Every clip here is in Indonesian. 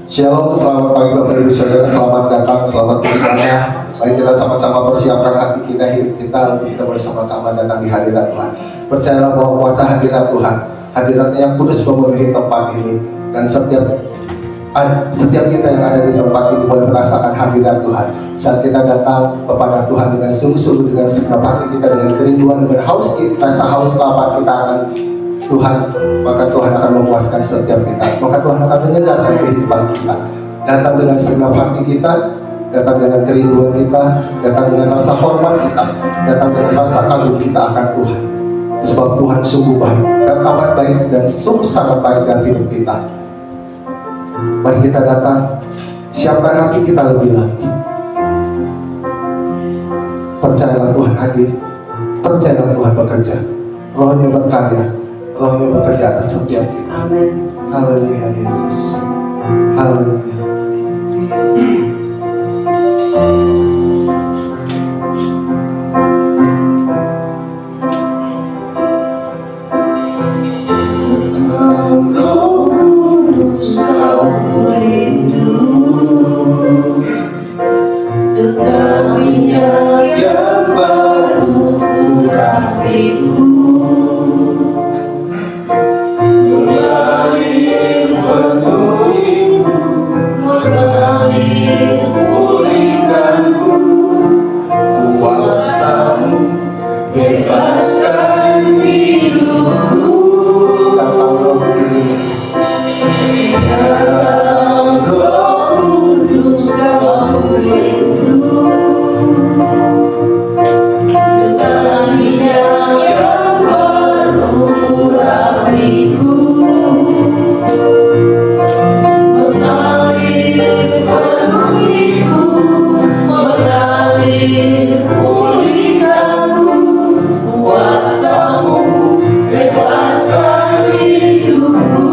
Shalom, selamat pagi Bapak Ibu Saudara, selamat datang, selamat beribadah. Mari kita sama-sama persiapkan hati kita, hidup kita untuk kita bersama-sama datang di hadirat Tuhan. Percayalah bahwa kuasa hadirat Tuhan, hadiratnya yang kudus memenuhi tempat ini, dan setiap kita yang ada di tempat ini boleh merasakan hadirat Tuhan. Saat kita datang kepada Tuhan dengan sungguh-sungguh, dengan segenap hati kita, dengan kerinduan, dengan haus kita, rasa haus lapar kita akan Tuhan, maka Tuhan akan memuaskan setiap kita, maka Tuhan akan menyegarkan kehidupan kita. Datang dengan segenap hati kita, datang dengan kerinduan kita, datang dengan rasa hormat kita, datang dengan rasa kagum kita akan Tuhan. Sebab Tuhan sungguh baik dan amat baik dan sungguh sangat baik dalam hidup kita. Mari kita datang, siapkan hati kita lebih lagi. Percayalah Tuhan hadir, percayalah Tuhan bekerja, Rohnya berkarya, Rohnya bekerja atas setiap kita. Amin. Haleluya Yesus. Haleluya. Roh Kudus kau rindu dengan minyak yang baru urapiku. Bebaskan hidupku, dalam Roh Kudus kau rindu dengan minyak yang baru urapiku, mengalir penuhiku, mengalir pulihkanku. Kuasamu bebaskan hidupku,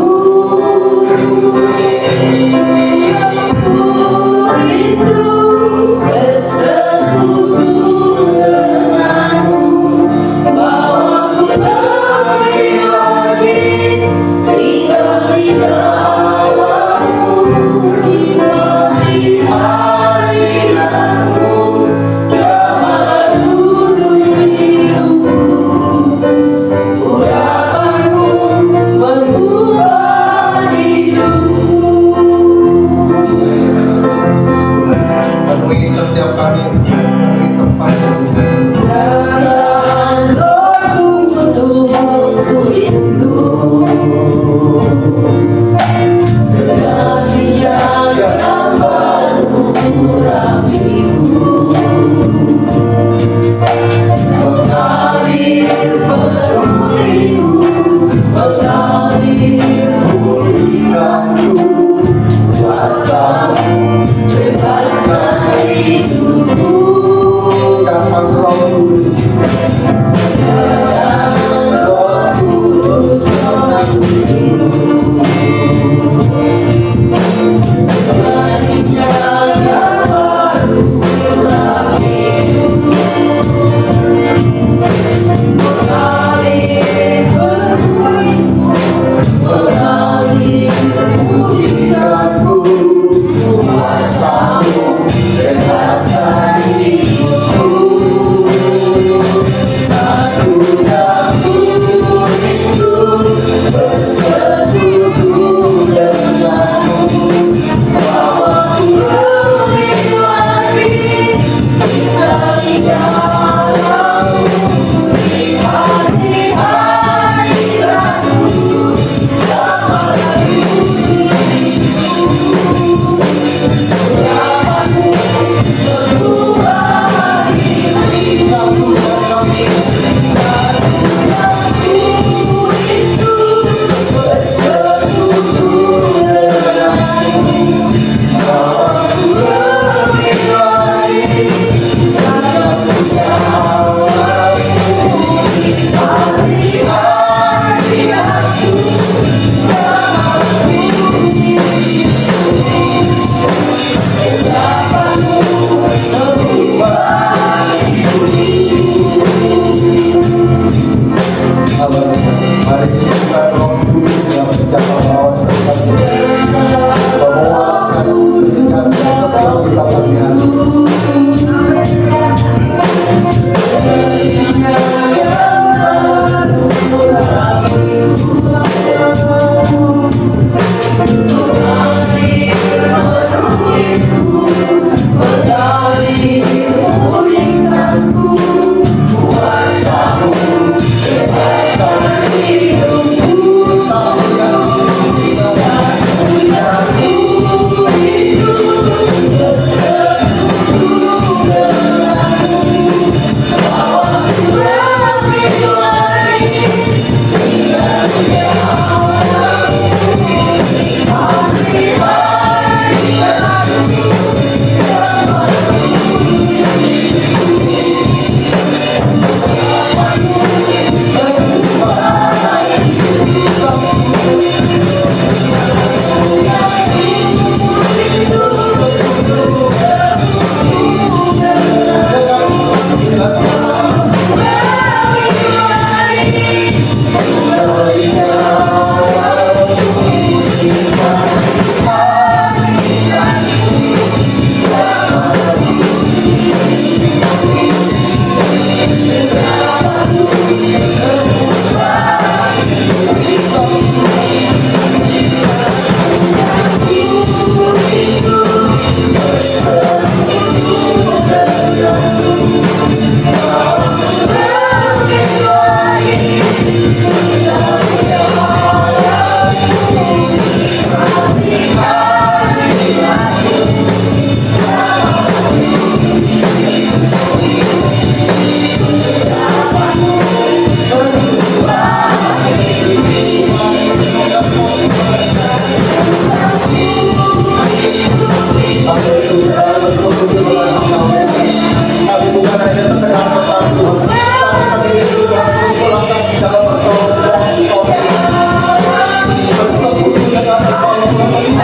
Thank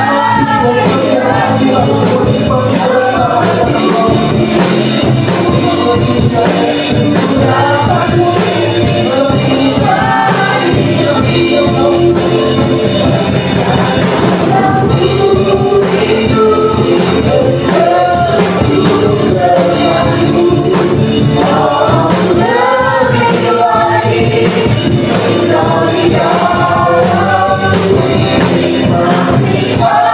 you.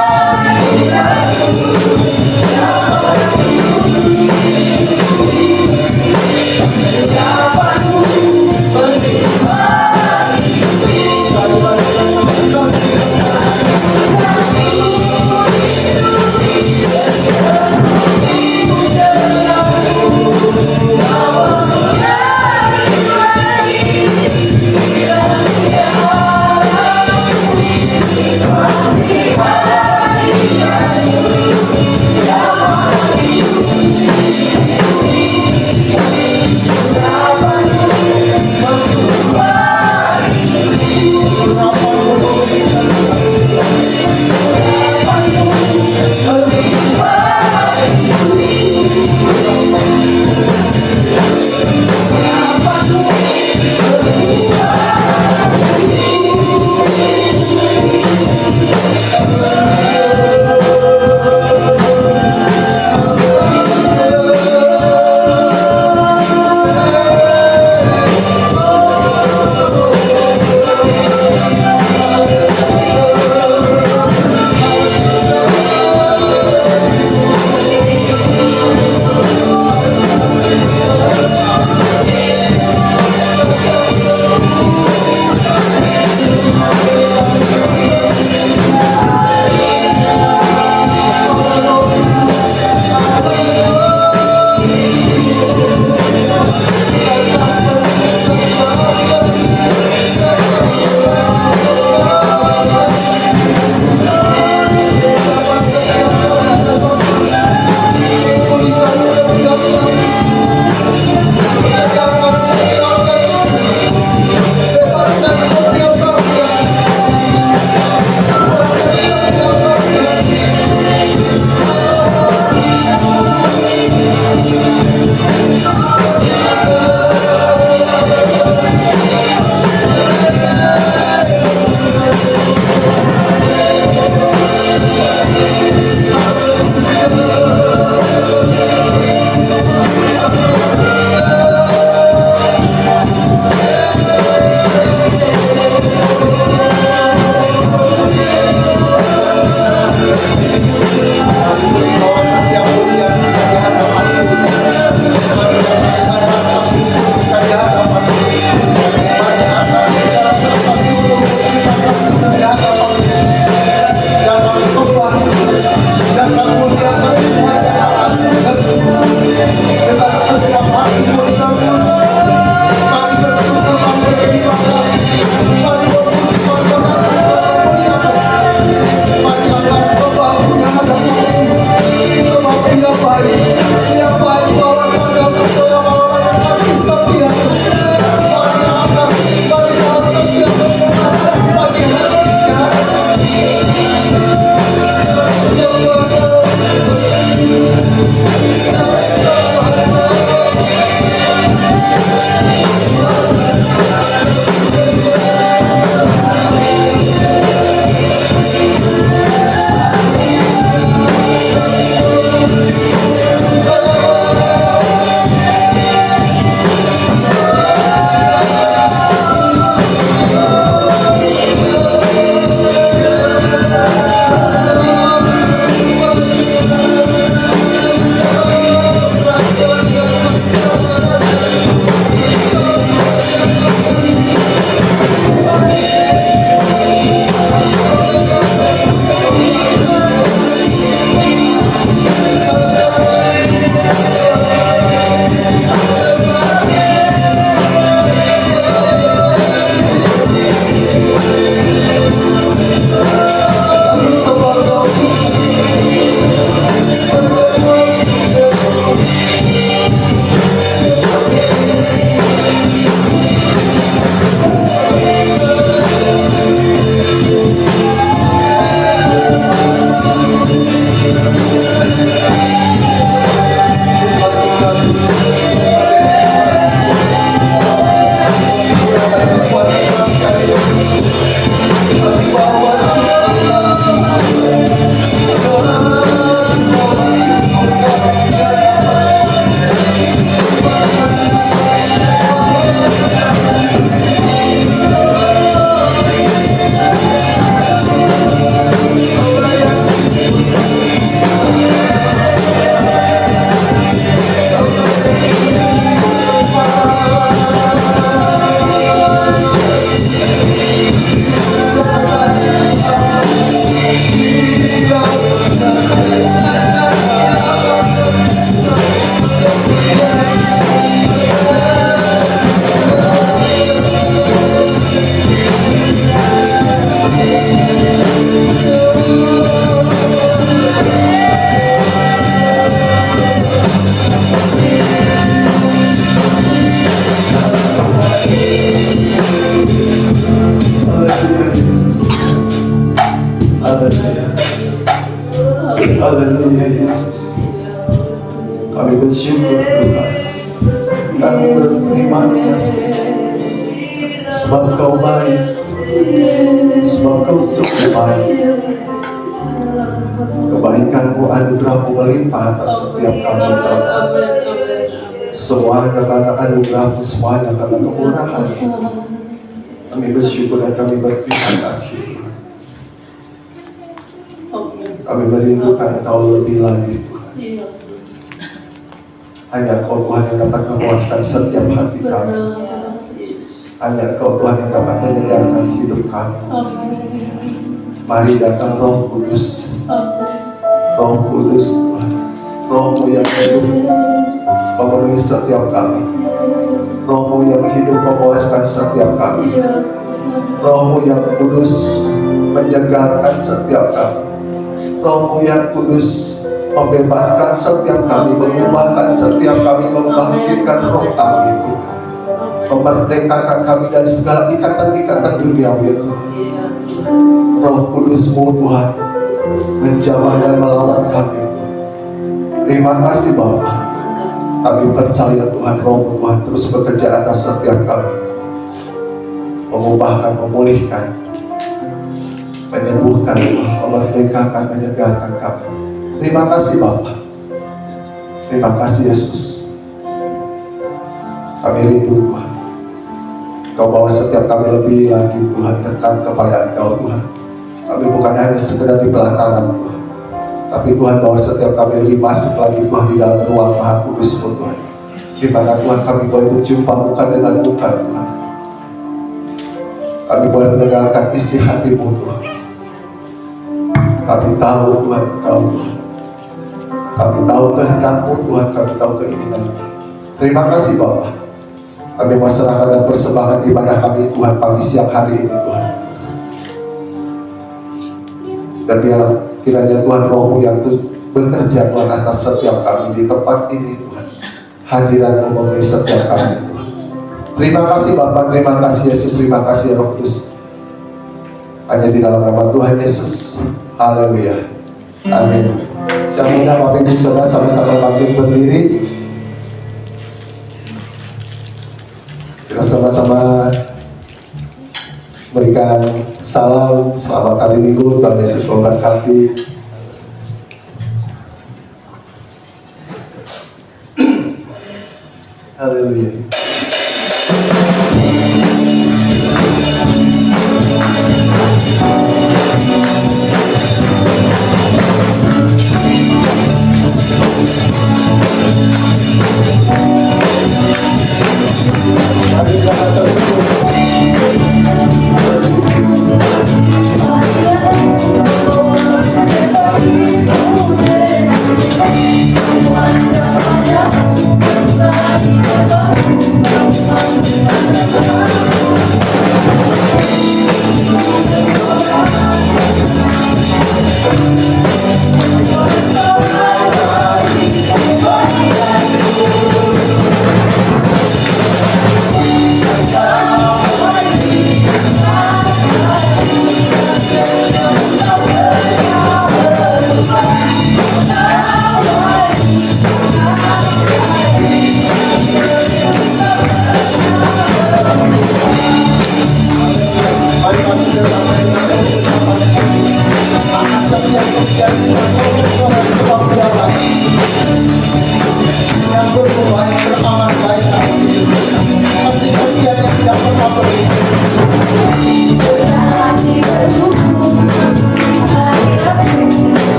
Haleluya Yesus. Kami bersyukur Tuhan. Kami berterima kasih. Sebab Kau baik. Sebab Kau sungguh baik. Kebaikan-Mu, anugerah-Mu melimpah atas setiap kami Bapa. Semuanya karena anugerah-Mu, semuanya karena kemurahan-Mu. Kami bersyukur dan kami berterima kasih. Kami merindukan Engkau lebih lagi Tuhan. Hanya Kau Tuhan yang dapat memuaskan setiap hati kami. Hanya Kau Tuhan yang dapat menyegarkan hidup kami. Mari datang Roh Kudus. Roh Kudus Tuhan. Roh-Mu yang hidup memenuhi setiap kami. Roh-Mu yang hidup memuaskan setiap kami. Roh-Mu yang kudus menyegarkan setiap kami. Roh-Mu yang kudus membebaskan setiap kami, mengubahkan setiap kami, membangkitkan roh kami, memerdekakan kami dari segala ikatan-ikatan duniawi. Roh Kudus-Mu Tuhan menjamah dan melawan kami. Terima kasih Bapa. Kami percaya Tuhan, Roh Tuhan terus bekerja atas setiap kami, mengubahkan, memulihkan, menyembuhkan, memerdekakan, menyegarkan kami. Terima kasih Bapa. Terima kasih Yesus. Kami rindu Tuhan. Kau bawa setiap kami lebih lagi Tuhan, dekat kepada Engkau Tuhan. Kami bukan hanya sekedar di pelataran Tuhan, tapi Tuhan bawa setiap kami lebih masuk lagi Tuhan di dalam ruang Maha Kudus-Mu Tuhan, di mana Tuhan kami boleh berjumpa muka dengan muka Tuhan. Kami boleh mendengarkan isi hati-Mu Tuhan. Kami tahu Tuhan Engkau Tuhan. Kami tahu kehendak-Mu Tuhan, kami tahu keinginan-Mu. Terima kasih Bapa. Kami mau serahkan dan persembahkan ibadah kami Tuhan pagi siang hari ini Tuhan. Dan biar kiranya Tuhan Roh-Mu yang bekerja Tuhan atas setiap kami di tempat ini Tuhan. Hadirat-Mu memenuhi setiap kami Tuhan. Terima kasih Bapa, terima kasih Yesus, terima kasih Roh Kudus. Hanya di dalam nama Tuhan Yesus. Haleluya. Amin. Saya minta Bapak Ibu Saudara sama-sama bangkit berdiri. Kita sama-sama berikan salam, selamat hari Minggu, Tuhan Yesus memberkati. Haleluya.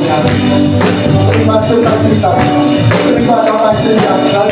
Tuhan. Terima sukacita, terima damai sejahtera.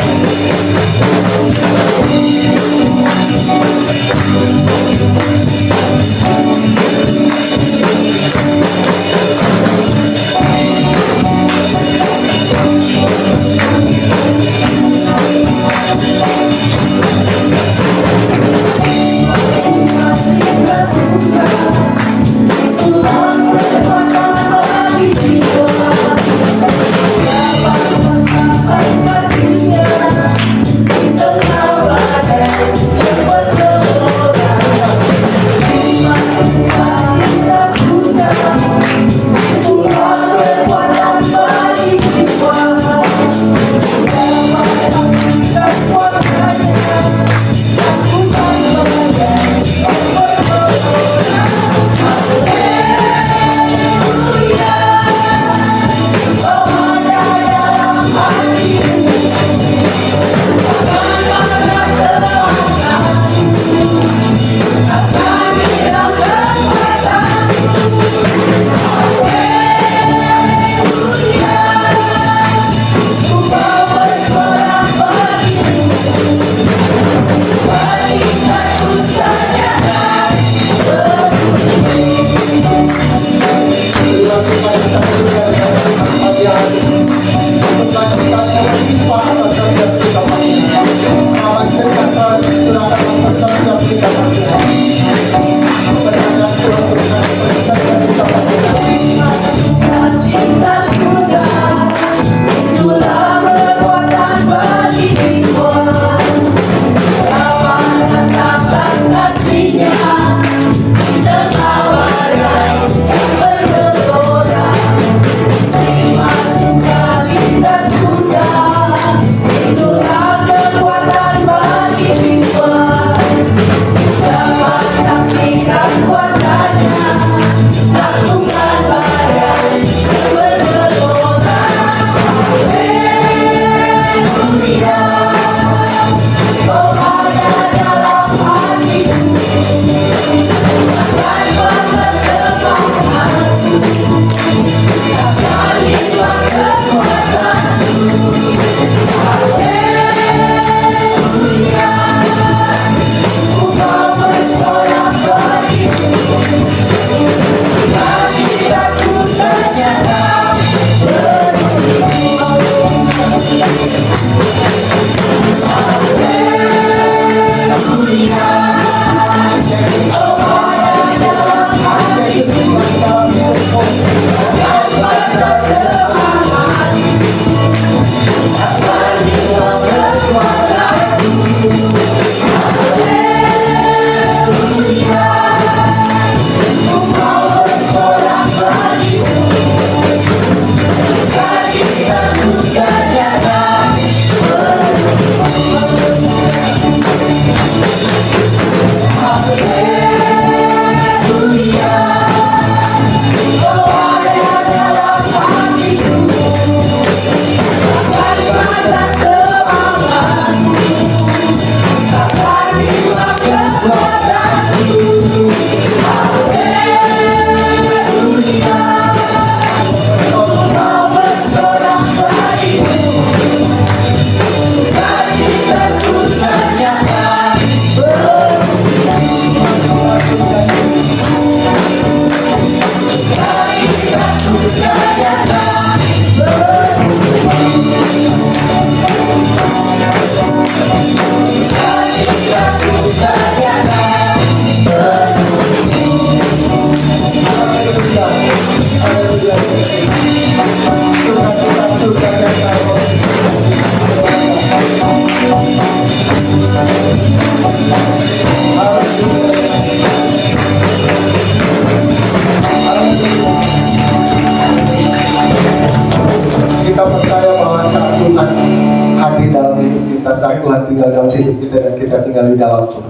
Tuhan tinggal dalam hidup kita dan kita tinggal di dalam Tuhan.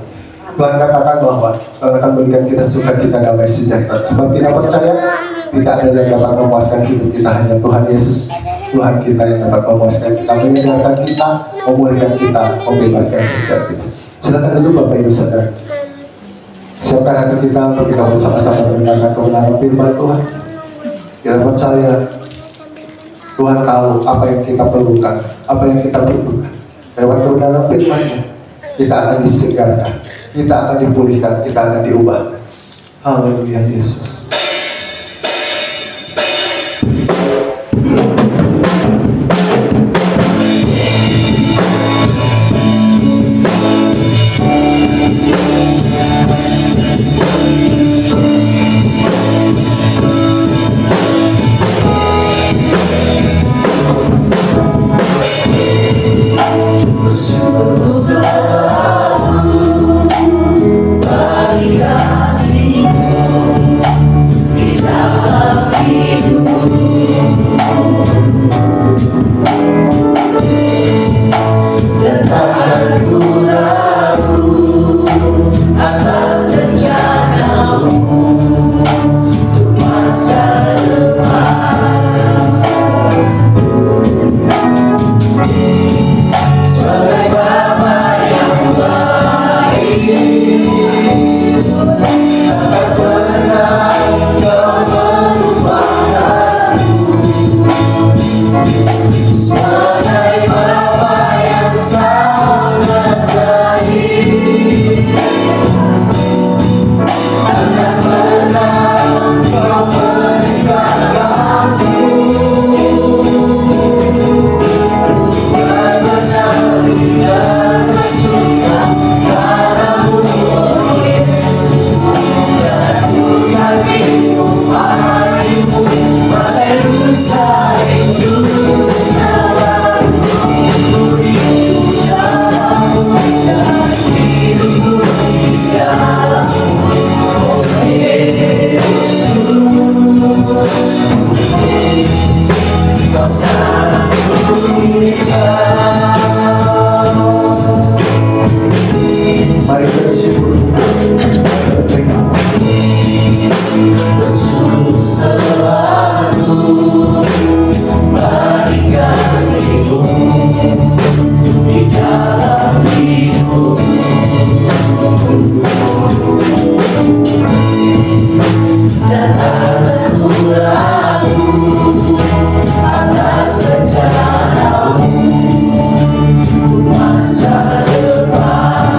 Tuhan katakan bahwa Tuhan akan berikan kita sukacita damai sejahtera. Sebab kita percaya tidak ada yang dapat memuaskan hidup kita, hanya Tuhan Yesus, Tuhan kita yang dapat memuaskan kita, menyegarkan kita, memulihkan kita, membebaskan setiap kita. Silakan dulu Bapak Ibu Saudara. Siapkan hati kita untuk kita bersama-sama mendengarkan kebenaran firman Tuhan. Kita percaya Tuhan tahu apa yang kita perlukan, apa yang kita butuhkan. Lewat kebenaran firman-Nya, kita akan disegarkan, kita akan dipulihkan, kita akan diubah. Haleluya Yesus. Bersungguh selalu bagi kasih-Mu di dalam hidup. Dan takkan ku ragu atas rencana-Mu untuk masa depan. Sebagai Bapa yang baik, takkan pernah Kau melupakanku. Sebagai Bapa yang sangat baik, takkan pernah Kau meninggalkanku. Mari bersyukur. Terima kasih. Bersungguh selalu bagi kasih-Mu di dalam hidup. Dan takkan ku ragu atas rencana-Mu untuk masa depan.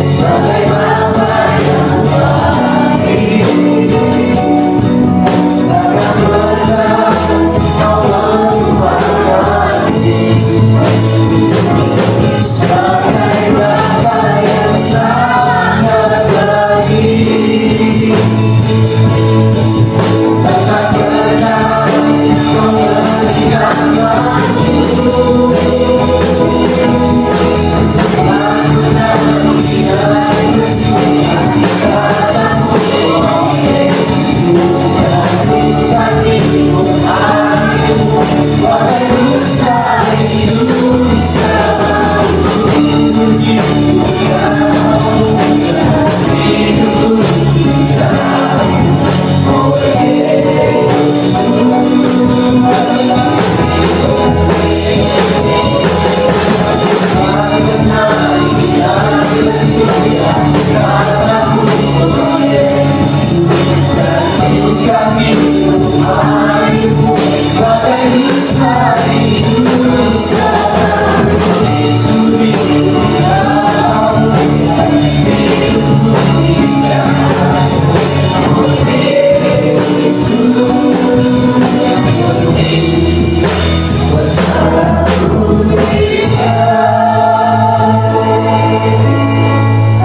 Sebagai Bapa yang baik, takkan pernah Kau melupakanku. Sebagai Bapa yang sangat baik, takkan pernah Kau meninggalkanku.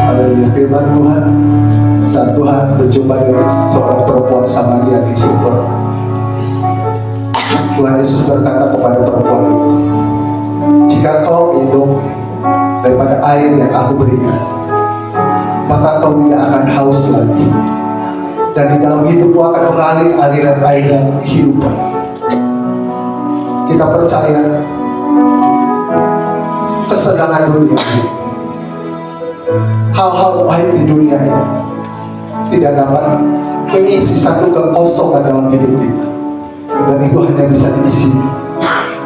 Haleluya. Firman Tuhan, saat Tuhan berjumpa dengan seorang perempuan Samaria di sumber, Tuhan Yesus berkata kepada perempuan itu, jika kau minum daripada air yang aku berikan, maka kau tidak akan haus lagi, dan di dalam hidupmu akan mengalir aliran air yang kehidupan. Kita percaya kesenangan dunia ini, hal-hal baik di dunia ini tidak dapat mengisi satu kekosongan dalam hidup kita, dan itu hanya bisa diisi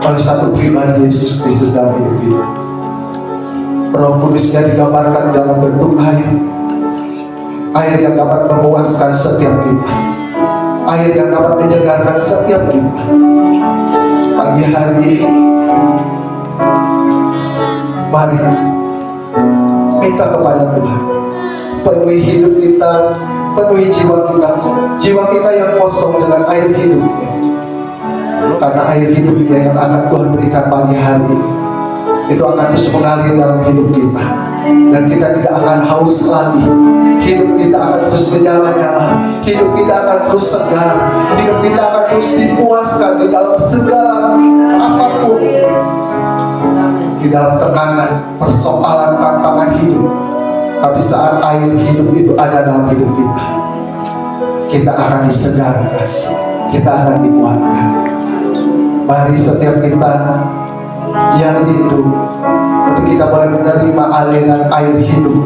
oleh satu pribadi, Yesus Kristus dalam hidup kita. Roh Kudusnya digambarkan dalam bentuk air yang dapat memuaskan setiap kita. air yang dapat menyegarkan setiap kita. Pagi hari ini, mari minta kepada Tuhan, penuhi hidup kita, penuhi jiwa kita yang kosong dengan air hidupnya. Karena air hidupnya yang akan Tuhan berikan pagi hari ini, itu akan terus mengalir dalam hidup kita, dan kita tidak akan haus lagi. Hidup kita akan terus menyala-nyala, hidup kita akan terus segar, hidup kita akan terus dipuaskan di dalam segala apapun, di dalam tekanan, persoalan, tantangan hidup. Tapi saat air hidup itu ada dalam hidup kita, kita akan disegarkan, kita akan dikuatkan. Mari setiap kita yang rindu untuk kita boleh menerima aliran air hidup,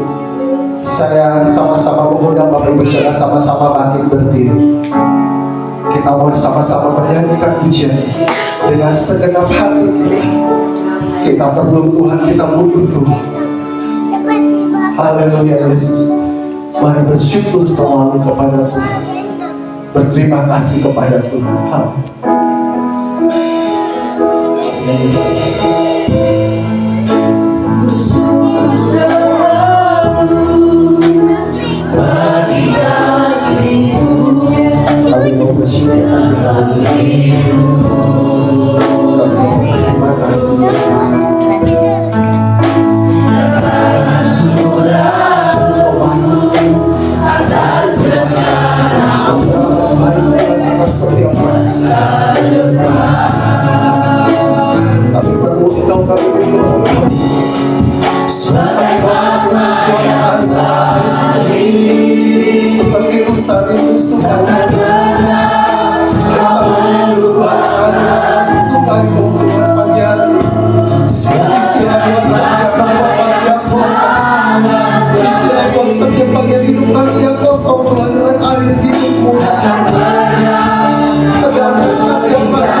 saya sama-sama mengundang Bapak Ibu Saudara sama-sama bangkit berdiri. Kita mau sama-sama menyanyikan pujian dengan segenap hati kita. Kita perlu Tuhan, kita butuh Tuhan. Haleluya Yesus. Mari bersyukur selalu kepada Tuhan, berterima kasih kepada Tuhan. bersyukur selalu bagi kasih-Mu. Kami mau bersyukur terima kasih Yesus. Atas rencana-Mu atas setiap masa. Kami perlu Engkau, kami perlu Engkau. sebagai bapak Seperti rusa rindu suka suka di pembunuhan pagi hari. Seperti istilah buat setiap pagi yang kosong, istilah buat setiap pagi hidup kami yang kosong, Tuhan, dengan air hidupmu. Segala setiap pagi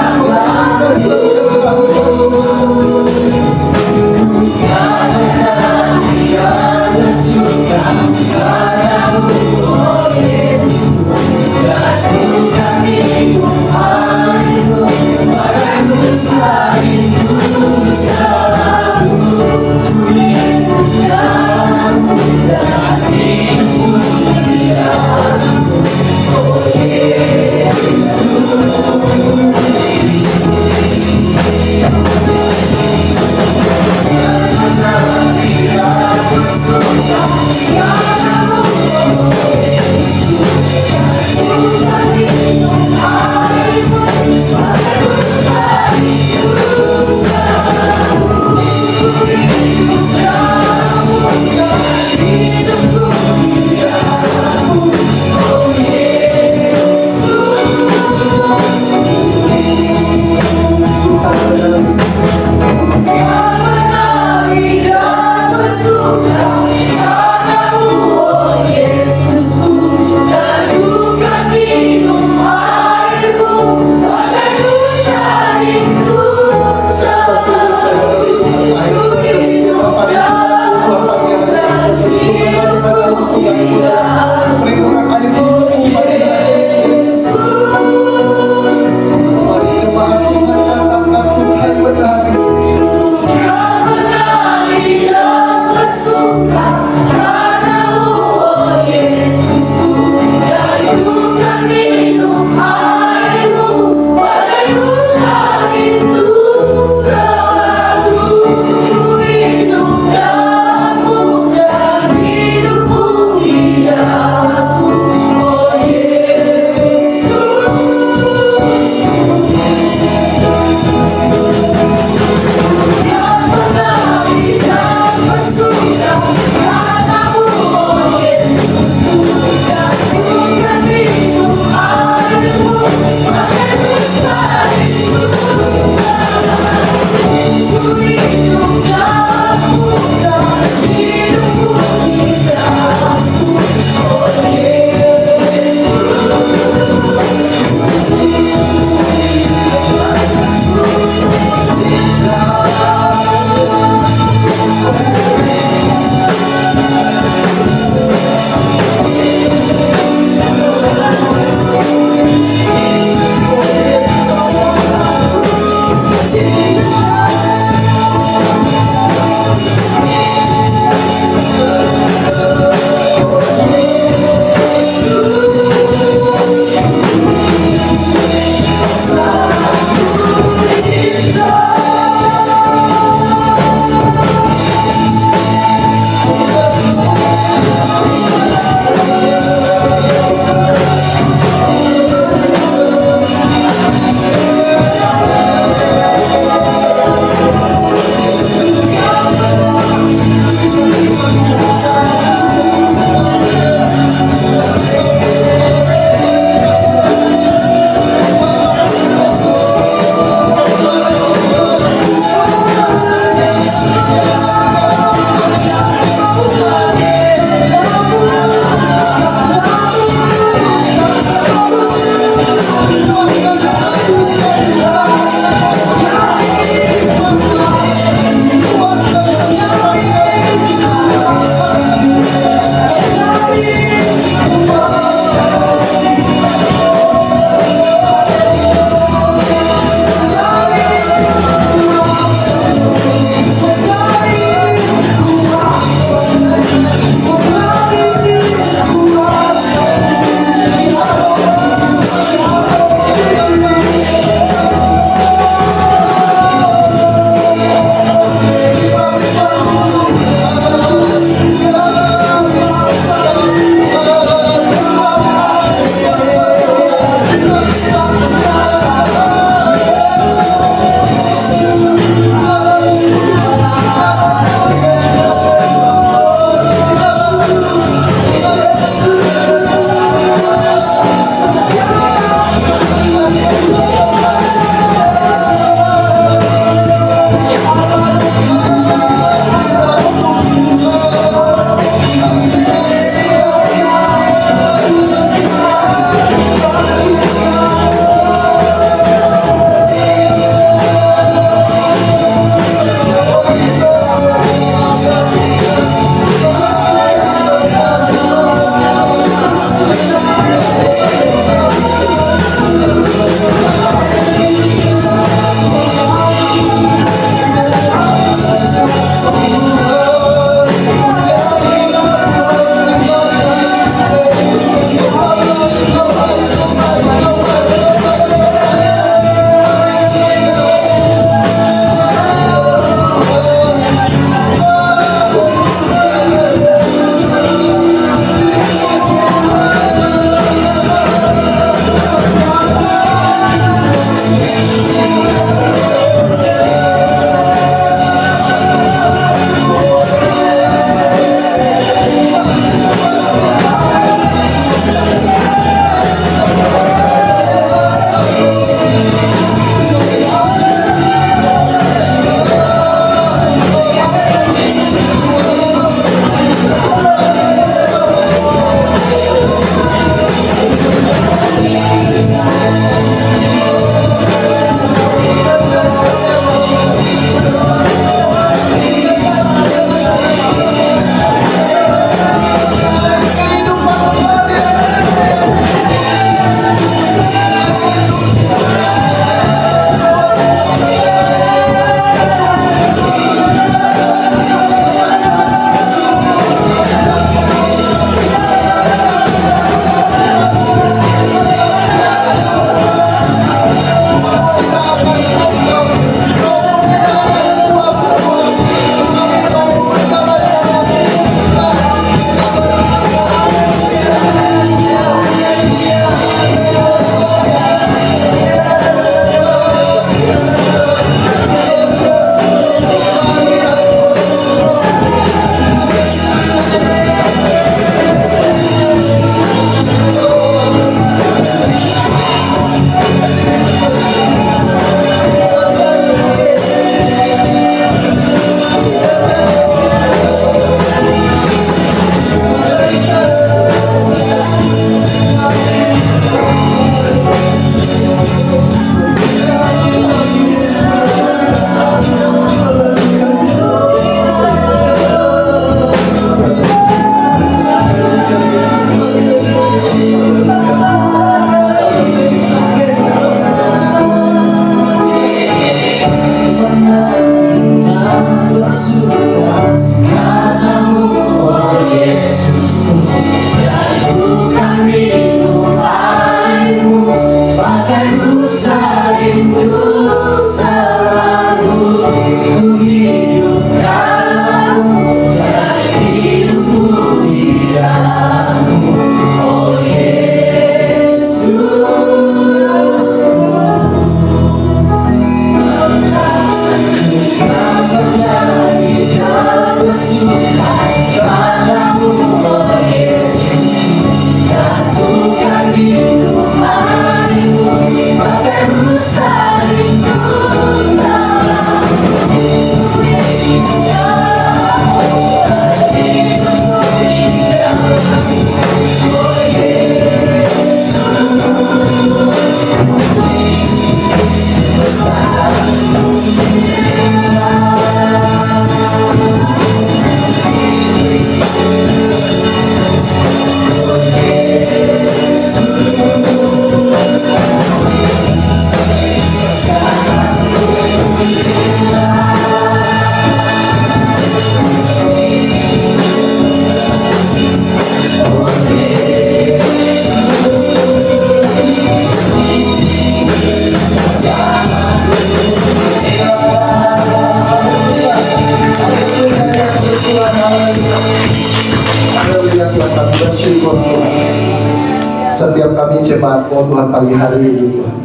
Setiap kami jemaat-Mu Tuhan pagi hari ini Tuhan,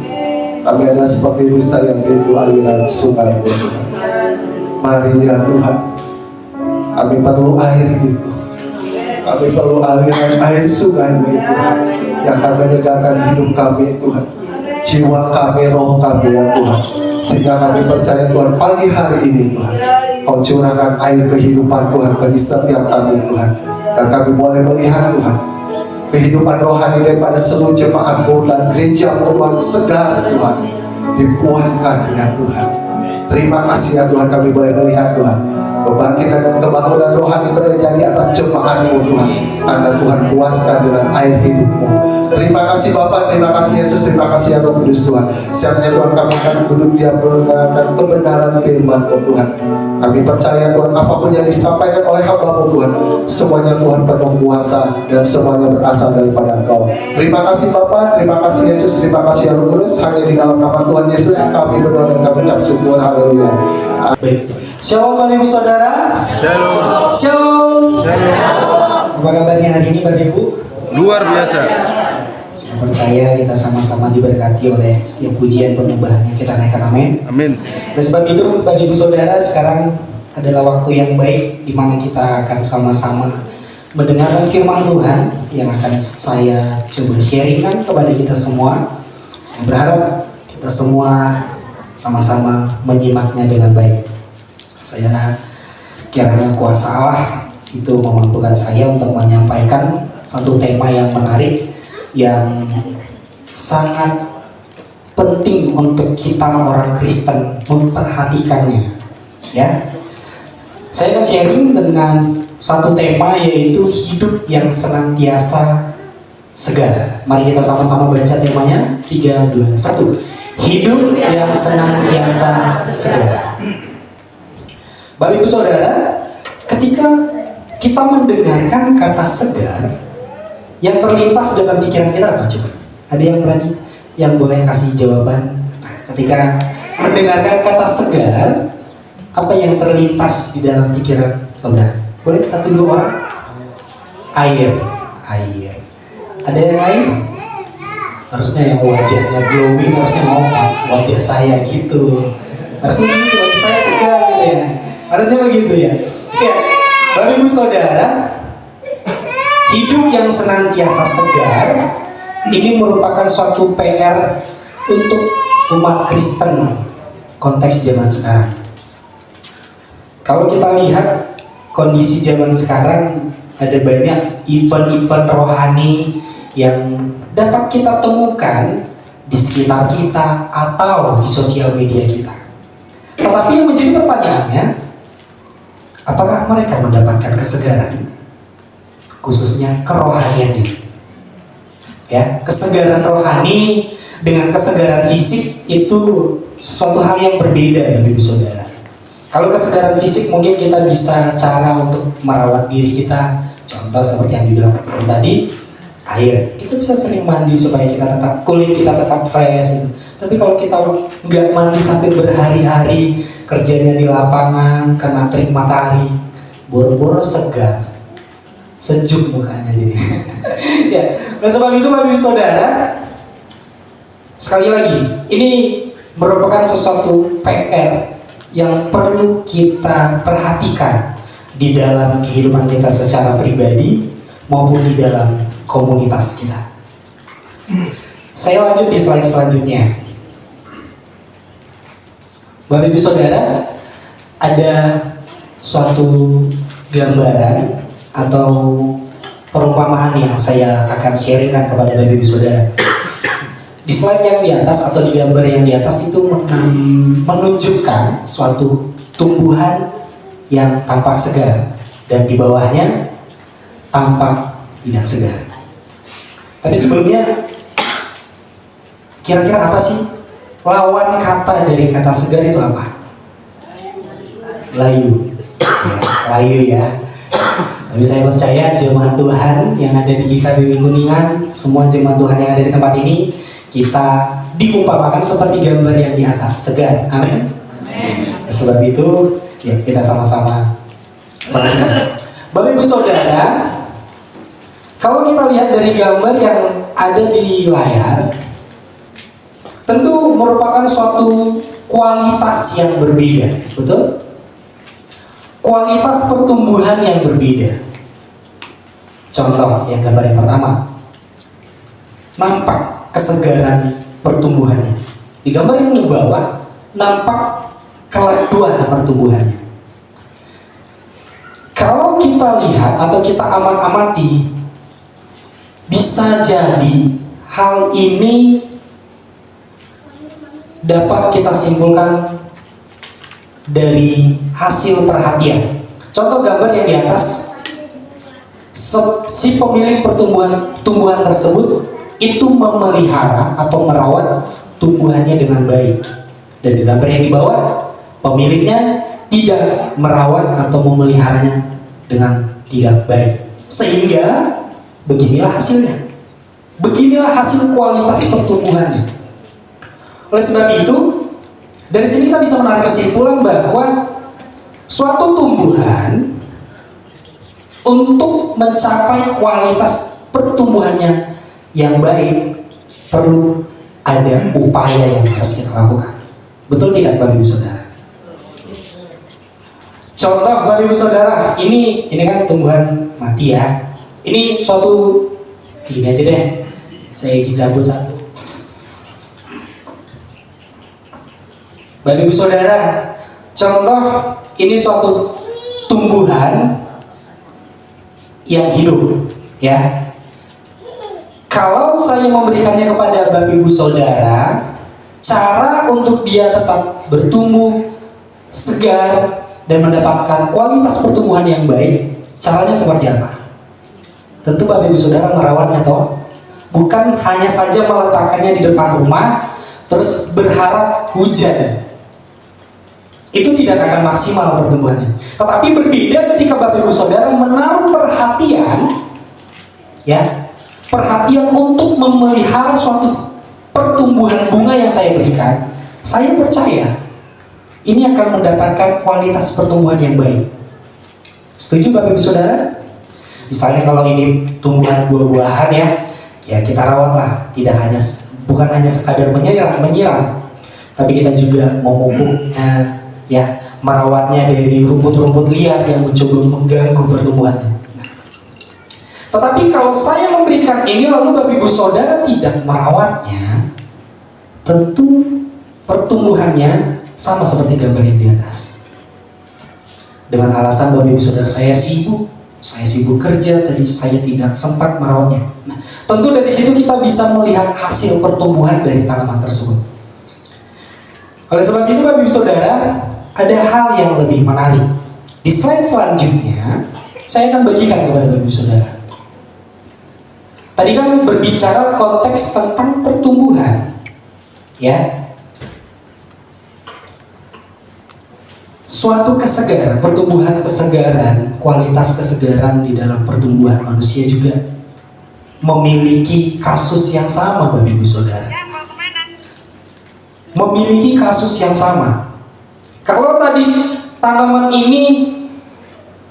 kami ada seperti rusa yang rindu aliran sungai Tuhan. Mari ya Tuhan, kami perlu air itu. Kami perlu aliran air sungai itu yang akan menyegarkan hidup kami Tuhan, jiwa kami, roh kami ya Tuhan. Sehingga kami percaya Tuhan pagi hari ini Tuhan, Kau curahkan air kehidupan Tuhan bagi setiap kami Tuhan. Dan kami boleh melihat Tuhan kehidupan rohani daripada seluruh jemaat-Mu dan gereja-Mu Tuhan segar Tuhan, dipuaskan ya Tuhan. Terima kasih ya Tuhan, kami boleh melihat Tuhan kebangkitan dan kebangunan rohani terjadi atas jemaat-Mu Tuhan, karena Tuhan puaskan dengan air hidup-Mu. Terima kasih Bapa, terima kasih Yesus, terima kasih ya Roh Kudus Tuhan. Siapnya Tuhan kami akan duduk diam mendengarkan kebenaran firman-Mu Tuhan. Kami percaya Tuhan apapun yang disampaikan oleh hamba-Mu Tuhan, semuanya Tuhan penuh kuasa dan semuanya berasal daripada Engkau. Terima kasih Bapa, terima kasih Yesus, terima kasih ya Roh Kudus. Hanya di dalam nama Tuhan Yesus kami berdoa dan kami ucap syukur. Haleluya. Shalom Bapak Ibu Saudara. Shalom. Shalom. Apa kabarnya hari ini Bapak Ibu? Luar biasa. Saya percaya kita sama-sama diberkati oleh setiap pujian penyembahan yang kita naikkan, amin. Amin. Oleh sebab itu Bapak Ibu Saudara, sekarang adalah waktu yang baik di mana kita akan sama-sama mendengarkan firman Tuhan yang akan saya coba sharingkan kepada kita semua. Saya berharap kita semua sama-sama menyimaknya dengan baik. Saya kiranya kuasa Allah itu memampukan saya untuk menyampaikan satu tema yang menarik, yang sangat penting untuk kita orang Kristen memperhatikannya. Ya, saya akan sharing dengan satu tema, yaitu hidup yang senantiasa segar. Mari kita sama-sama baca temanya. 3, 2, 1. Hidup yang senantiasa segar. Bapak Ibu Saudara, ketika kita mendengarkan kata segar, yang terlintas dalam pikiran kita apa coba? Ada yang berani? Yang boleh kasih jawaban? Nah, ketika mendengarkan kata segar, apa yang terlintas di dalam pikiran saudara? Boleh 1-2 orang? Air. Ada yang lain? Harusnya yang wajahnya glowing, harusnya ngomong wajah saya gitu. Harusnya begitu, wajah saya segar gitu ya. Harusnya begitu ya. Ya, Bapak Ibu Saudara, hidup yang senantiasa segar ini merupakan suatu PR untuk umat Kristen konteks zaman sekarang. Kalau kita lihat kondisi zaman sekarang, ada banyak event-event rohani yang dapat kita temukan di sekitar kita atau di sosial media kita. Tetapi yang menjadi pertanyaannya, apakah mereka mendapatkan kesegaran? Khususnya kerohaniannya. Ya, kesegaran rohani dengan kesegaran fisik itu sesuatu hal yang berbeda, Bapak Ibu Saudara. Kalau kesegaran fisik mungkin kita bisa cara untuk merawat diri kita. Contoh seperti yang dibilang tadi, air. Kita bisa sering mandi supaya kita tetap kulit kita tetap fresh gitu. Tapi kalau kita nggak mandi sampai berhari-hari, kerjanya di lapangan, kena terik matahari, boro-boro segar, sejuk mukanya jadi. Ya, oleh sebab itu Bapak Ibu Saudara, sekali lagi, ini merupakan sesuatu PR yang perlu kita perhatikan di dalam kehidupan kita secara pribadi maupun di dalam komunitas kita. Saya lanjut di slide selanjutnya. Bapak Ibu Saudara, ada suatu gambaran atau perumpamaan yang saya akan sharingkan kepada Bapak Ibu Saudara. Di slide yang di atas atau di gambar yang di atas itu menunjukkan suatu tumbuhan yang tampak segar dan di bawahnya tampak tidak segar. Tapi sebelumnya, kira-kira apa sih lawan kata dari kata segar itu apa? Layu. Ya, layu ya. Tapi saya percaya jemaat Tuhan yang ada di GKBW Kuningan, semua jemaat Tuhan yang ada di tempat ini, kita diumpamakan seperti gambar yang di atas, segar. Amin. Sebab itu, ya kita sama-sama perhatikan. Bapak Ibu Saudara, Kalau kita lihat dari gambar yang ada di layar, tentu merupakan suatu kualitas yang berbeda, betul? Kualitas pertumbuhan yang berbeda. Contoh yang gambar yang pertama, nampak kesegaran pertumbuhannya. Di gambar yang di bawah, nampak kelajuan pertumbuhannya. Kalau kita lihat atau kita amati, bisa jadi hal ini dapat kita simpulkan dari hasil perhatian. Contoh gambar yang di atas, si pemilik tumbuhan tersebut itu memelihara atau merawat tumbuhannya dengan baik. Dan di gambar yang di bawah, pemiliknya tidak merawat atau memeliharanya dengan tidak baik. Sehingga beginilah hasilnya. Beginilah hasil kualitas pertumbuhannya. Oleh sebab itu, dari sini kita bisa menarik kesimpulan bahwa suatu tumbuhan untuk mencapai kualitas pertumbuhannya yang baik perlu ada upaya yang harus kita lakukan. Betul tidak Bapak Ibu Saudara? Contoh Bapak Ibu Saudara, ini kan tumbuhan mati ya. Ini suatu, gini aja deh, saya cabut satu. Bapak Ibu Saudara, contoh ini suatu tumbuhan yang hidup, ya. Kalau saya memberikannya kepada Bapak Ibu Saudara, cara untuk dia tetap bertumbuh segar dan mendapatkan kualitas pertumbuhan yang baik, caranya seperti apa? Tentu Bapak Ibu Saudara merawatnya toh. Bukan hanya saja meletakkannya di depan rumah terus berharap hujan. Itu tidak akan maksimal pertumbuhannya. Tetapi berbeda ketika Bapak Ibu Saudara menaruh perhatian, ya, perhatian untuk memelihara suatu pertumbuhan bunga yang saya berikan. Saya percaya ini akan mendapatkan kualitas pertumbuhan yang baik. Setuju Bapak Ibu Saudara? Misalnya kalau ini tumbuhan buah-buahan ya kita rawatlah, bukan hanya sekadar menyiram, tapi kita juga memupuknya, ya, merawatnya dari rumput-rumput liar yang mencoba mengganggu pertumbuhannya. Tetapi kalau saya memberikan ini lalu Bapak Ibu Saudara tidak merawatnya, tentu pertumbuhannya sama seperti gambar yang di atas. Dengan alasan Bapak Ibu Saudara saya sibuk kerja, tadi saya tidak sempat merawatnya. Nah, tentu dari situ kita bisa melihat hasil pertumbuhan dari tanaman tersebut. Oleh sebab itu Bapak Ibu Saudara, ada hal yang lebih menarik. Di slide selanjutnya, saya akan bagikan kepada Bapak Ibu Saudara. Tadi kan berbicara konteks tentang pertumbuhan, ya. Suatu kesegaran, pertumbuhan kesegaran, kualitas kesegaran di dalam pertumbuhan manusia juga memiliki kasus yang sama Bapak Ibu Saudara. Memiliki kasus yang sama. Kalau tadi tanaman ini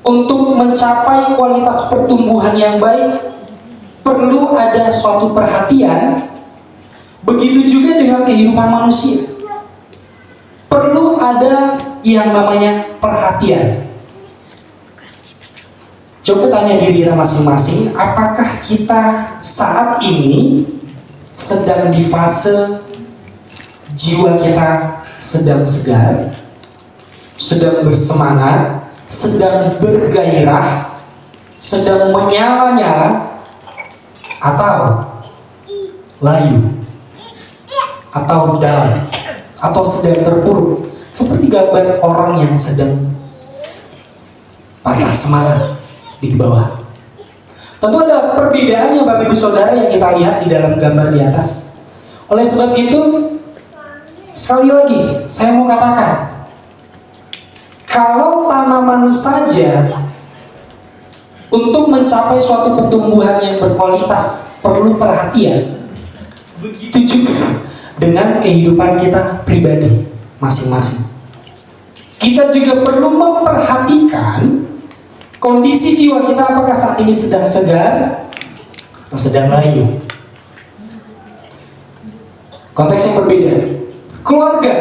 untuk mencapai kualitas pertumbuhan yang baik perlu ada suatu perhatian, begitu juga dengan kehidupan manusia. Perlu ada yang namanya perhatian. Coba tanya diri kita masing-masing, apakah kita saat ini sedang di fase jiwa kita sedang segar, sedang bersemangat, sedang bergairah, sedang menyala-nyala, atau layu, atau down, atau sedang terpuruk, seperti gambar orang yang sedang patah semangat di bawah. Tentu ada perbedaannya Bapak Ibu Saudara yang kita lihat di dalam gambar di atas. Oleh sebab itu, sekali lagi saya mau katakan, kalau tanaman saja untuk mencapai suatu pertumbuhan yang berkualitas perlu perhatian, begitu juga dengan kehidupan kita pribadi masing-masing. Kita juga perlu memperhatikan kondisi jiwa kita, apakah saat ini sedang segar atau sedang layu. Konteks yang berbeda. Keluarga.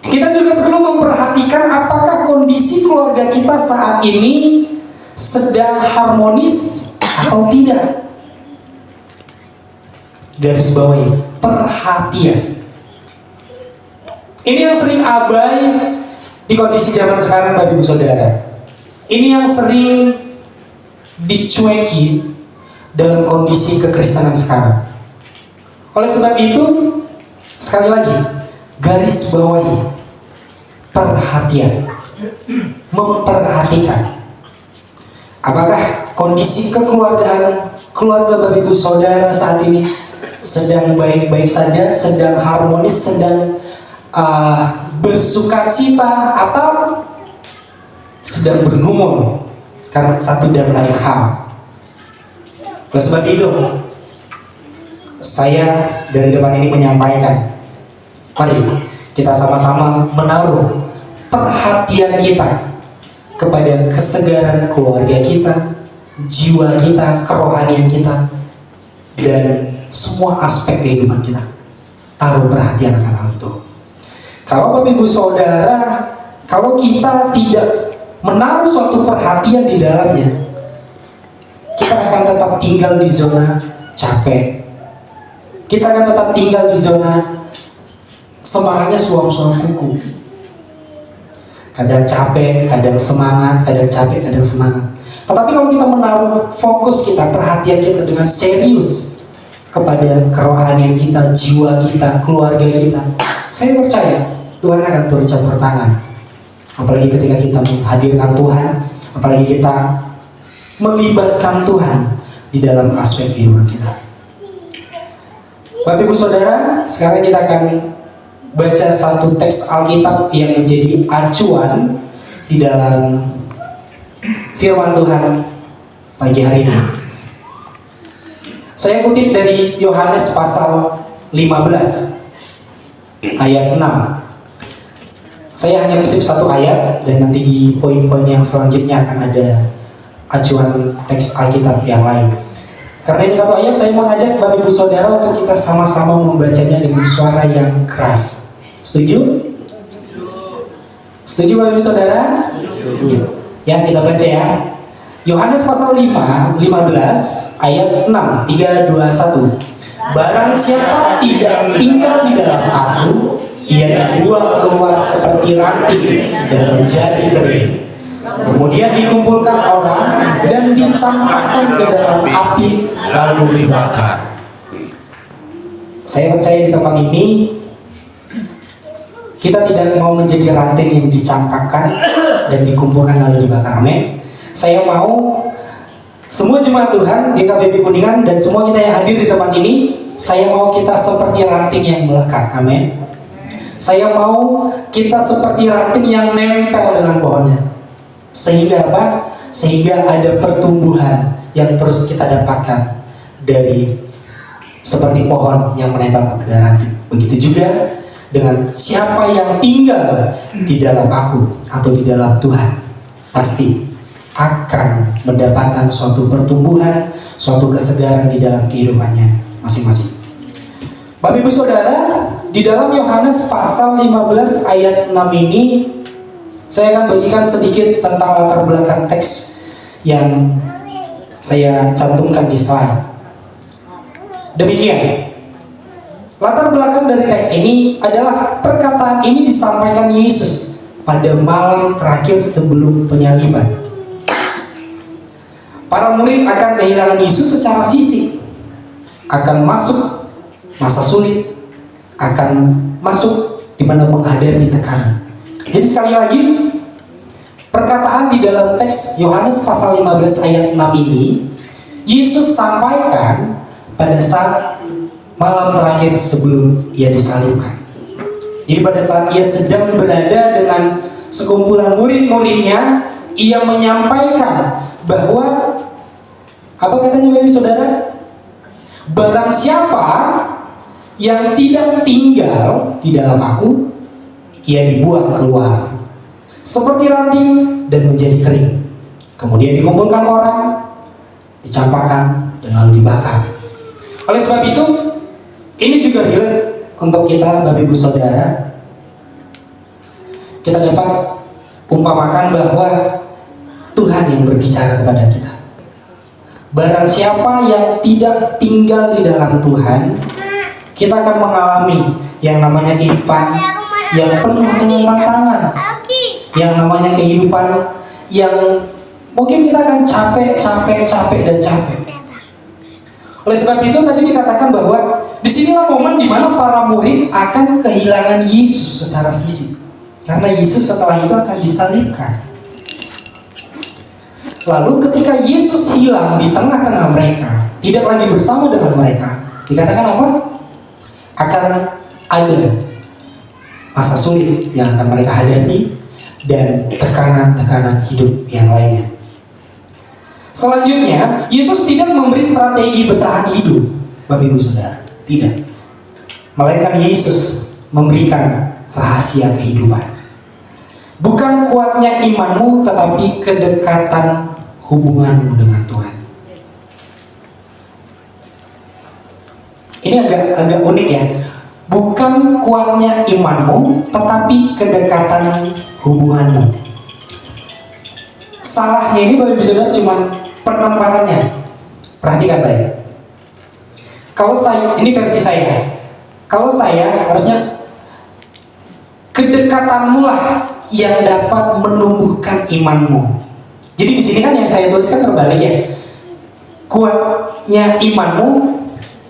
Kita juga perlu memperhatikan apakah kondisi keluarga kita saat ini sedang harmonis atau tidak. Garis bawahi, perhatian. Ini yang sering abai di kondisi zaman sekarang, Bapak Ibu Saudara. Ini yang sering dicueki dalam kondisi kekristenan sekarang. Oleh sebab itu, sekali lagi, garis bawahi, perhatian, memperhatikan. Apakah kondisi kekeluargaan keluarga Bapak Ibu Saudara saat ini sedang baik-baik saja, sedang harmonis, sedang bersukacita, atau sedang bergumul karena satu dan lain hal? Oleh sebab itu, saya dari depan ini menyampaikan, mari kita sama-sama menaruh perhatian kita kepada kesegaran keluarga kita, jiwa kita, kerohanian kita, dan semua aspek kehidupan kita. Taruh perhatian akan hal itu. Kalau Bapak Ibu Saudara, kalau kita tidak menaruh suatu perhatian di dalamnya, kita akan tetap tinggal di zona capek. Kita akan tetap tinggal di zona semangatnya suam-suam kuku. Kadang capek, kadang semangat, kadang capek, kadang semangat. Tetapi kalau kita menaruh fokus kita, perhatian kita dengan serius kepada kerohanian kita, jiwa kita, keluarga kita, saya percaya Tuhan akan turut campur tangan. Apalagi ketika kita menghadirkan Tuhan, apalagi kita melibatkan Tuhan di dalam aspek kehidupan kita. Bapak Ibu Saudara, sekarang kita akan baca satu teks Alkitab yang menjadi acuan di dalam firman Tuhan pagi hari ini. Saya kutip dari Yohanes pasal 15 ayat 6. Saya hanya kutip satu ayat, dan nanti di poin-poin yang selanjutnya akan ada acuan teks Alkitab yang lain. Karena ini satu ayat, saya mau ngajak Bapak Ibu Saudara untuk kita sama-sama membacanya dengan suara yang keras. Setuju? Setuju Bapak Ibu Saudara? Iya. Ya, kita baca ya. Yohanes pasal 5, 15 ayat 6, 3, 2, 1. Barang siapa tidak tinggal di dalam aku, ia dibuang keluar seperti ranting dan menjadi kering. Kemudian dikumpulkan orang dan dicampakkan ke dalam api lalu dibakar. Saya percaya di tempat ini kita tidak mau menjadi ranting yang dicampakkan dan dikumpulkan lalu dibakar. Amin. Saya mau semua jemaat Tuhan di KPP Kuningan dan semua kita yang hadir di tempat ini, saya mau kita seperti ranting yang melekat. Amin. Saya mau kita seperti ranting yang nempel dengan pohonnya. Sehingga apa? Sehingga ada pertumbuhan yang terus kita dapatkan dari seperti pohon yang menempel kepada ranting. Begitu juga dengan siapa yang tinggal di dalam aku atau di dalam Tuhan, pasti akan mendapatkan suatu pertumbuhan, suatu kesegaran di dalam kehidupannya masing-masing. Bapak Ibu Saudara, di dalam Yohanes pasal 15 ayat 6 ini, saya akan bagikan sedikit tentang latar belakang teks yang saya cantumkan di slide. Demikian, latar belakang dari teks ini adalah perkataan ini disampaikan Yesus pada malam terakhir sebelum penyaliban. Para murid akan kehilangan Yesus secara fisik, akan masuk masa sulit, akan masuk di mana menghadapi tekanan. Jadi sekali lagi, perkataan di dalam teks Yohanes pasal 15 ayat 6 ini, Yesus sampaikan pada saat malam terakhir sebelum ia disalibkan. Jadi pada saat ia sedang berada dengan sekumpulan murid-muridnya, ia menyampaikan bahwa apa katanya Bapak Saudara? Barang siapa yang tidak tinggal di dalam aku, ia dibuang keluar seperti ranting dan menjadi kering. Kemudian dikumpulkan orang, dicampakkan dan lalu dibakar. Oleh sebab itu, ini juga relate untuk kita Bapak Ibu Saudara. Kita dapat umpamakan bahwa Tuhan yang berbicara kepada kita. Barang siapa yang tidak tinggal di dalam Tuhan, kita akan mengalami yang namanya kehidupan yang penuh dengan tantangan, yang namanya kehidupan yang mungkin kita akan capek. Oleh sebab itu tadi dikatakan bahwa disinilah momen di mana para murid akan kehilangan Yesus secara fisik, karena Yesus setelah itu akan disalibkan. Lalu ketika Yesus hilang di tengah-tengah mereka, tidak lagi bersama dengan mereka, dikatakan apa? Akan ada masa sulit yang akan mereka hadapi dan tekanan-tekanan hidup yang lainnya. Selanjutnya, Yesus tidak memberi strategi bertahan hidup, Bapak Ibu Saudara. Tidak. Melainkan Yesus memberikan rahasia kehidupan. Bukan kuatnya imanmu, tetapi kedekatan hubunganmu dengan Tuhan. Ini agak unik ya. Bukan kuatnya imanmu, tetapi kedekatan hubunganmu. Salahnya ini Bapak Ibu Saudara cuma penempatannya. Perhatikan baik. Kalau saya, ini versi saya. Kalau saya harusnya kedekatanmu lah yang dapat menumbuhkan imanmu. Jadi di sini kan yang saya tuliskan terbalik ya. Kuatnya imanmu,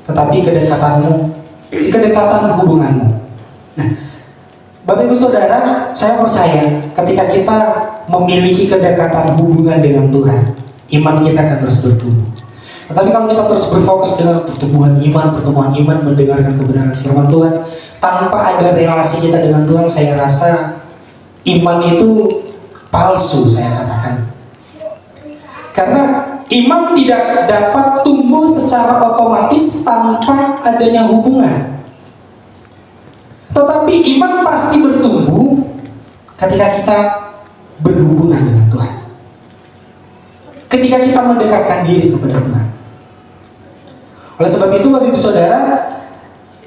tetapi kedekatan hubunganmu. Nah, Bapak Ibu Saudara, saya percaya ketika kita memiliki kedekatan hubungan dengan Tuhan, iman kita akan terus bertumbuh. Tetapi kalau kita terus berfokus dengan pertumbuhan iman, mendengarkan kebenaran firman Tuhan, tanpa ada relasi kita dengan Tuhan, saya rasa iman itu palsu, saya katakan. Karena iman tidak dapat tumbuh secara otomatis tanpa adanya hubungan. Tetapi iman pasti bertumbuh ketika kita berhubungan dengan Tuhan. Ketika kita mendekatkan diri kepada Tuhan. Oleh sebab itu Bapak Ibu Saudara,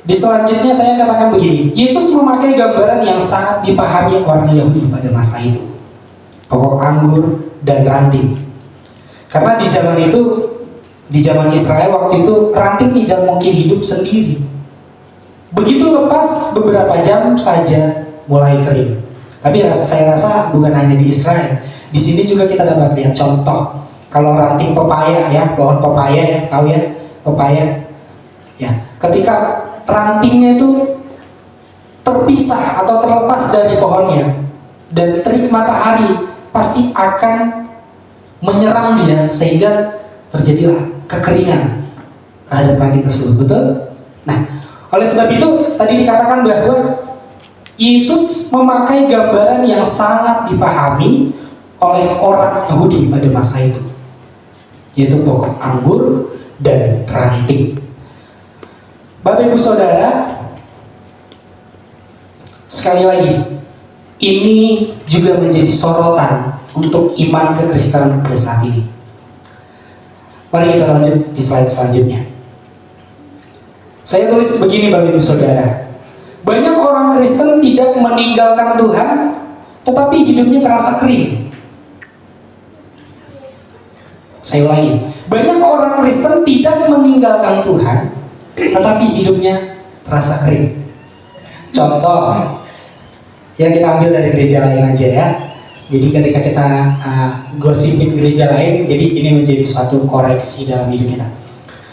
di selanjutnya saya katakan begini. Yesus memakai gambaran yang sangat dipahami orang Yahudi pada masa itu. Pokok anggur dan ranting. Karena di zaman itu, di zaman Israel waktu itu, ranting tidak mungkin hidup sendiri. Begitu lepas beberapa jam saja mulai kering. Tapi saya rasa bukan hanya di Israel. Di sini juga kita dapat lihat contoh. Kalau ranting pepaya ya, pohon pepaya, tahu ya, pepaya. Ya, ketika rantingnya itu terpisah atau terlepas dari pohonnya dan terik matahari pasti akan menyerang dia sehingga terjadilah kekeringan terhadap ranting tersebut, betul? Nah, oleh sebab itu tadi dikatakan bahwa Yesus memakai gambaran yang sangat dipahami oleh orang Yahudi pada masa itu, yaitu pokok anggur dan ranting. Bapak Ibu Saudara, sekali lagi, ini juga menjadi sorotan untuk iman kekristenan pada saat ini. Mari kita lanjut di slide selanjutnya. Saya tulis begini Bapak Ibu Saudara. Banyak orang Kristen tidak meninggalkan Tuhan, tetapi hidupnya terasa kering. Saya ulangi. Banyak orang Kristen tidak meninggalkan Tuhan, tetapi hidupnya terasa kering. Contoh, ya kita ambil dari gereja lain aja ya. Jadi ketika kita gosipin gereja lain, jadi ini menjadi suatu koreksi dalam hidup kita.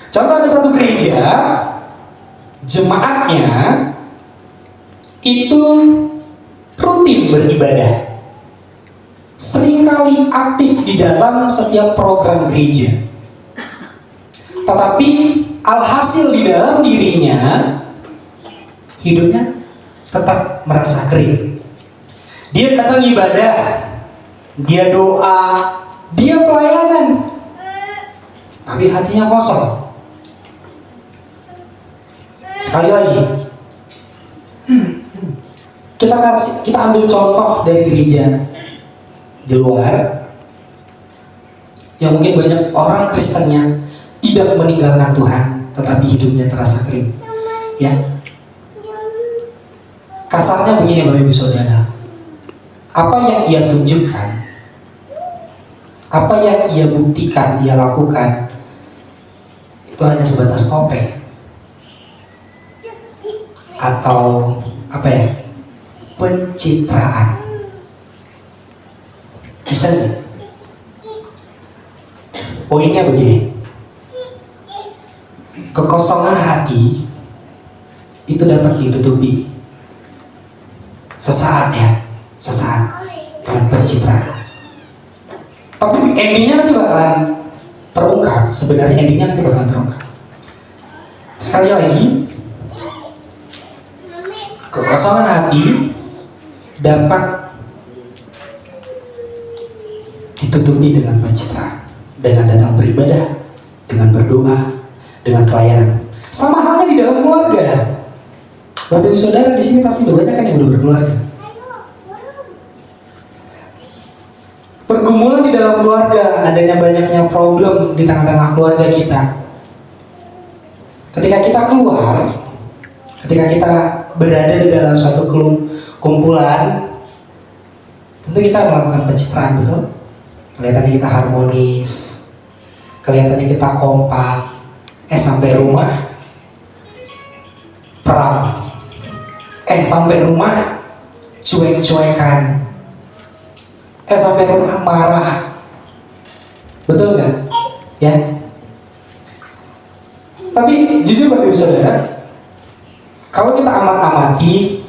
Contoh, ada satu gereja, jemaatnya itu rutin beribadah, seringkali aktif di dalam setiap program gereja. Tetapi alhasil di dalam dirinya, hidupnya tetap merasa kering. Dia datang ibadah, dia doa, dia pelayanan, tapi hatinya kosong. Sekali lagi, kita ambil contoh dari gereja di luar yang mungkin banyak orang Kristennya tidak meninggalkan Tuhan, tetapi hidupnya terasa kering. Ya, kasarnya begini Bapak Ibu Saudara, apa yang ia tunjukkan, apa yang ia buktikan, ia lakukan, itu hanya sebatas topeng atau apa ya, pencitraan. Bisa nggak? Poinnya begini, kekosongan hati itu dapat ditutupi sesaat ya, sesaat dengan pencitraan. Tapi endingnya nanti bakalan terungkap. Sebenarnya endingnya nanti bakalan terungkap. Sekali lagi, kekosongan hati dapat ditutupi dengan pencitraan, dengan datang beribadah, dengan berdoa, dengan pelayanan. Sama halnya di dalam keluarga. Bapak Ibu Saudara di sini pasti banyak kan yang udah berkeluarga. Pergumulan di dalam keluarga, adanya banyaknya problem di tengah-tengah keluarga kita. Ketika kita keluar, ketika kita berada di dalam suatu kumpulan, tentu kita melakukan pencitraan, betul? Kelihatannya kita harmonis, kelihatannya kita kompak. Sampai rumah perang. Sampai rumah cuek-cuekan. Sampai rumah marah. Betul nggak? Ya. Tapi jujur Bapak Ibu Saudara, kalau kita amat-amati,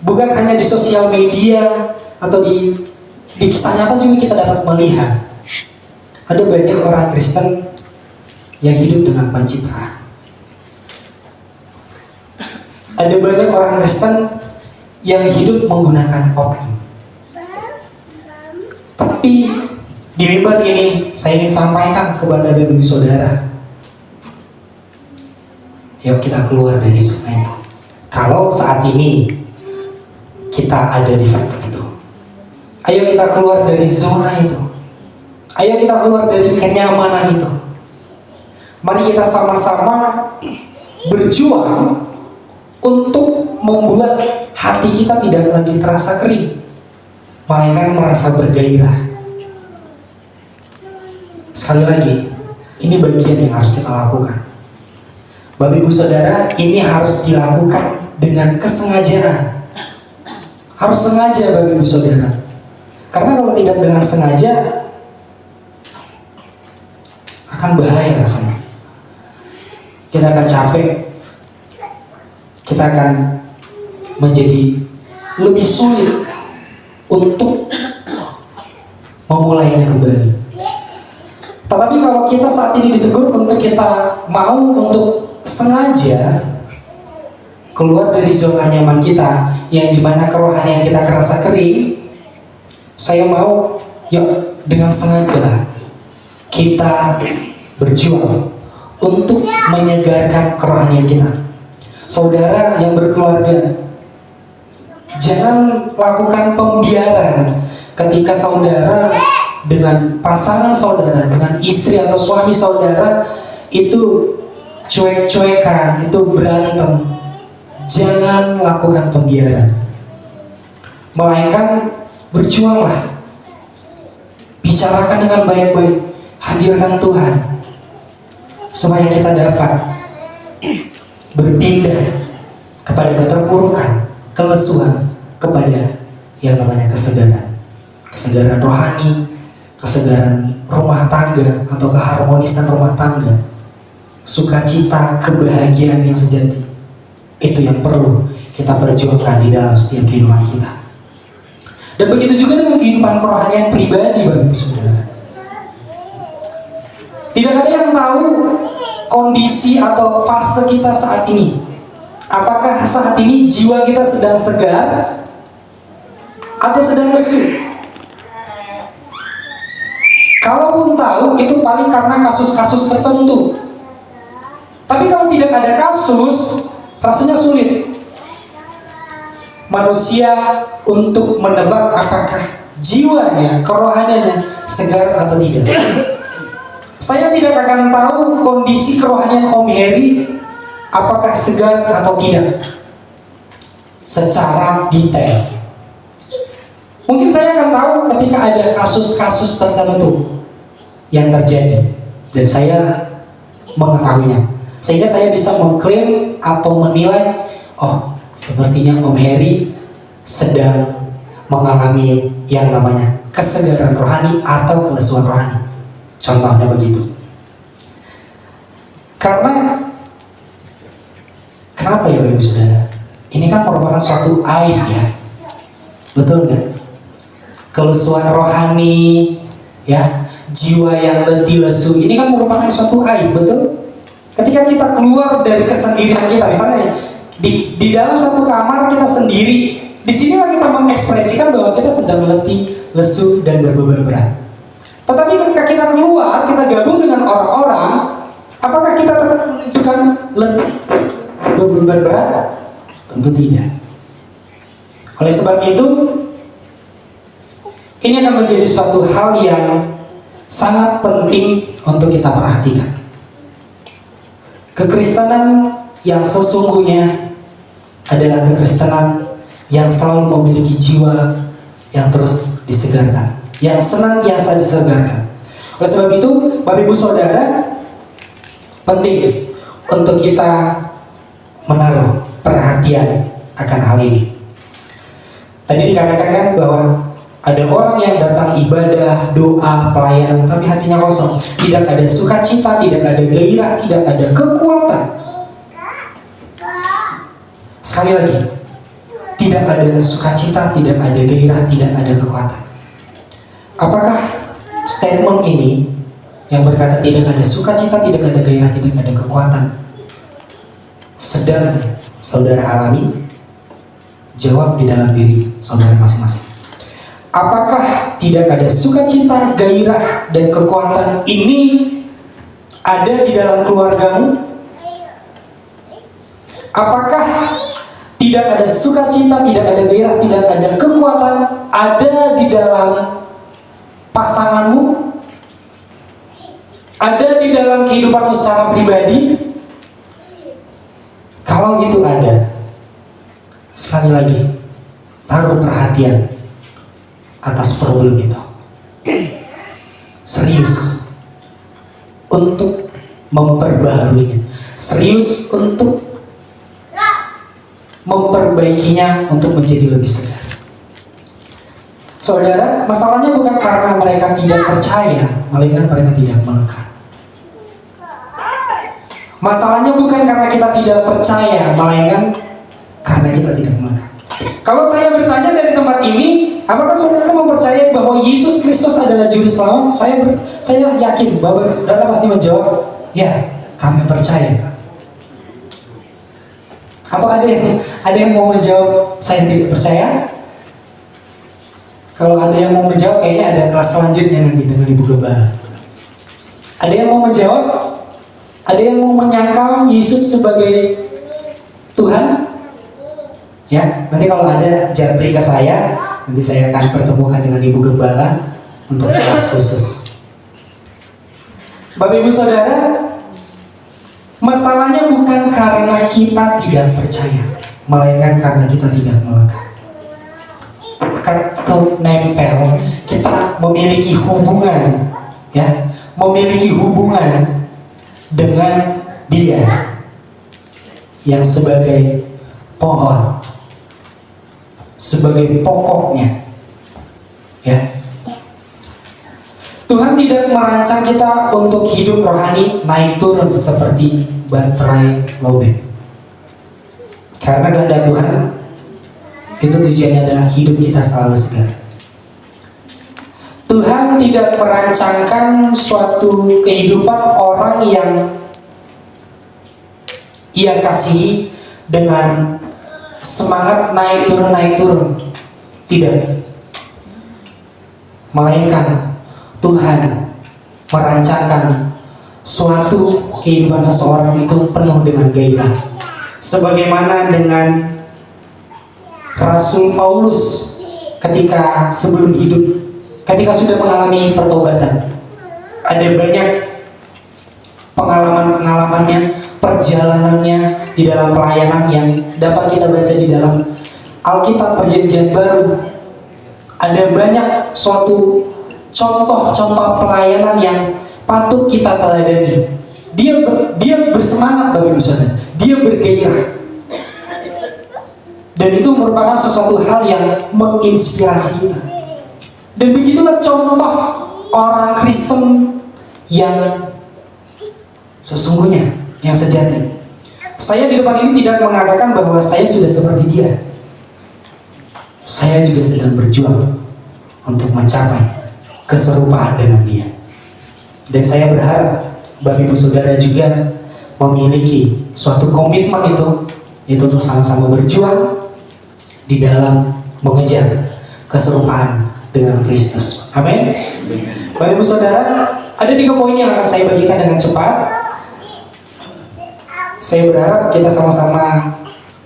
bukan hanya di sosial media atau di kisah nyata juga kita dapat melihat ada banyak orang Kristen yang hidup dengan pencitraan. Ada banyak orang Kristen yang hidup menggunakan oknum. Tapi di mimbar ini saya ingin sampaikan kepada Bapak Ibu Saudara, yuk kita keluar dari zona itu. Kalau saat ini kita ada di fase itu, ayo kita keluar dari zona itu. Ayo kita keluar dari kenyamanan itu. Mari kita sama-sama berjuang untuk membuat hati kita tidak lagi terasa kering, melainkan merasa bergairah. Sekali lagi, ini bagian yang harus kita lakukan. Bapak Ibu Saudara, ini harus dilakukan dengan kesengajaan. Harus sengaja Bapak Ibu Saudara. Karena kalau tidak dengan sengaja, akan bahaya rasanya. Kita akan capek, kita akan menjadi lebih sulit untuk memulainya kembali. Tetapi kalau kita saat ini ditegur untuk kita mau untuk sengaja keluar dari zona nyaman kita, yang dimana kerohanian kita kerasa kering, saya mau yuk dengan sengaja kita berjuang untuk menyegarkan kerohanian kita. Saudara yang berkeluarga, jangan lakukan pembiaran ketika saudara dengan pasangan saudara, dengan istri atau suami saudara itu cuek-cuekan, itu berantem. Jangan lakukan pembiaran, melainkan berjuanglah, bicarakan dengan baik-baik, hadirkan Tuhan supaya kita dapat berpindah kepada keterpurukan, kelesuan, kepada yang namanya kesegaran. Kesegaran rohani, kesegaran rumah tangga atau keharmonisan rumah tangga, sukacita, kebahagiaan yang sejati. Itu yang perlu kita perjuangkan di dalam setiap kehidupan kita. Dan begitu juga dengan kehidupan kerohanian pribadi Bapak Ibu Saudara. Tidak ada yang tahu kondisi atau fase kita saat ini. Apakah saat ini jiwa kita sedang segar atau sedang lesu? Kalaupun tahu, itu paling karena kasus-kasus tertentu. Tapi kalau tidak ada kasus, rasanya sulit manusia untuk menebak apakah jiwanya, kerohaniannya segar atau tidak. Saya tidak akan tahu kondisi kerohanian Om Heri apakah segar atau tidak secara detail. Mungkin saya akan tahu ketika ada kasus-kasus tertentu yang terjadi dan saya mengetahuinya, sehingga saya bisa mengklaim atau menilai, oh sepertinya Om Heri sedang mengalami yang namanya kesegaran rohani atau kelesuan rohani. Contohnya begitu. Karena kenapa ya Bapak Ibu Saudara? Ini kan merupakan suatu aib ya. Betul nggak? Kelesuan rohani, ya, jiwa yang letih lesu, ini kan merupakan suatu aib, betul? Ketika kita keluar dari kesendirian kita, misalnya di dalam satu kamar kita sendiri, disinilah kita mengekspresikan bahwa kita sedang letih, lesu, dan berbeban berat. Tetapi ketika kita keluar, kita gabung dengan orang-orang, apakah kita tetap menunjukkan letih, berbeban berat? Tentu tidak. Oleh sebab itu, ini akan menjadi suatu hal yang sangat penting untuk kita perhatikan. Kekristenan yang sesungguhnya adalah kekristenan yang selalu memiliki jiwa yang terus disegarkan, yang senantiasa disegarkan. Oleh sebab itu, Bapak Ibu Saudara, penting untuk kita menaruh perhatian akan hal ini. Tadi dikatakan kan bahwa ada orang yang datang ibadah, doa, pelayanan, tapi hatinya kosong. Tidak ada sukacita, tidak ada gairah, tidak ada kekuatan. Sekali lagi, tidak ada sukacita, tidak ada gairah, tidak ada kekuatan. Apakah statement ini yang berkata tidak ada sukacita, tidak ada gairah, tidak ada kekuatan sedang saudara alami? Jawab di dalam diri saudara masing-masing. Apakah tidak ada sukacita, gairah, dan kekuatan ini ada di dalam keluargamu? Apakah tidak ada sukacita, tidak ada gairah, tidak ada kekuatan ada di dalam pasanganmu? Ada di dalam kehidupanmu secara pribadi? Kalau itu ada, sekali lagi, taruh perhatian atas problem itu. Serius untuk memperbaharuinya, serius untuk memperbaikinya untuk menjadi lebih segar. Saudara, masalahnya bukan karena mereka tidak percaya, melainkan mereka tidak melekat. Masalahnya bukan karena kita tidak percaya, melainkan karena kita tidak melekat. Kalau saya bertanya dari tempat ini, apakah saudara mempercayai bahwa Yesus Kristus adalah juru selamat? Saya yakin bahwa saudara pasti menjawab, ya, kami percaya. Atau ada yang mau menjawab, saya tidak percaya? Kalau ada yang mau menjawab, kayaknya ada kelas selanjutnya nanti dengan Ibu Gembala. Ada yang mau menjawab? Ada yang mau menyangkal Yesus sebagai Tuhan? Ya, nanti kalau ada japri ke saya, nanti saya akan pertemukan dengan Ibu Gembala untuk kelas khusus. Bapak Ibu Saudara, masalahnya bukan karena kita tidak percaya, melainkan karena kita tidak melekat. Karena itu nempel, kita memiliki hubungan, ya, memiliki hubungan dengan Dia yang sebagai pohon, sebagai pokoknya, ya. Tuhan tidak merancang kita untuk hidup rohani naik turun seperti baterai lobeng. Karena kehendak Tuhan itu tujuannya adalah hidup kita selalu segar. Tuhan tidak merancangkan suatu kehidupan orang yang Ia kasihi dengan semangat naik turun. Tidak. Melainkan Tuhan merancangkan suatu kehidupan seseorang itu penuh dengan gairah. Sebagaimana dengan Rasul Paulus ketika sebelum hidup, ketika sudah mengalami pertobatan, ada banyak pengalaman-pengalamannya, perjalanannya di dalam pelayanan yang dapat kita baca di dalam Alkitab Perjanjian Baru. Ada banyak suatu contoh-contoh pelayanan yang patut kita teladani. Dia bersemangat Bapak Ibu Saudara, dia bergairah. Dan itu merupakan sesuatu hal yang menginspirasi kita. Dan begitulah contoh orang Kristen yang sesungguhnya, yang sejati. Saya di depan ini tidak mengatakan bahwa saya sudah seperti dia. Saya juga sedang berjuang untuk mencapai keserupaan dengan dia. Dan saya berharap Bapak Ibu Saudara juga memiliki suatu komitmen itu, yaitu untuk sama-sama berjuang di dalam mengejar keserupaan dengan Kristus. Amin. Bapak Ibu Saudara, ada 3 poin yang akan saya bagikan dengan cepat. Saya berharap kita sama-sama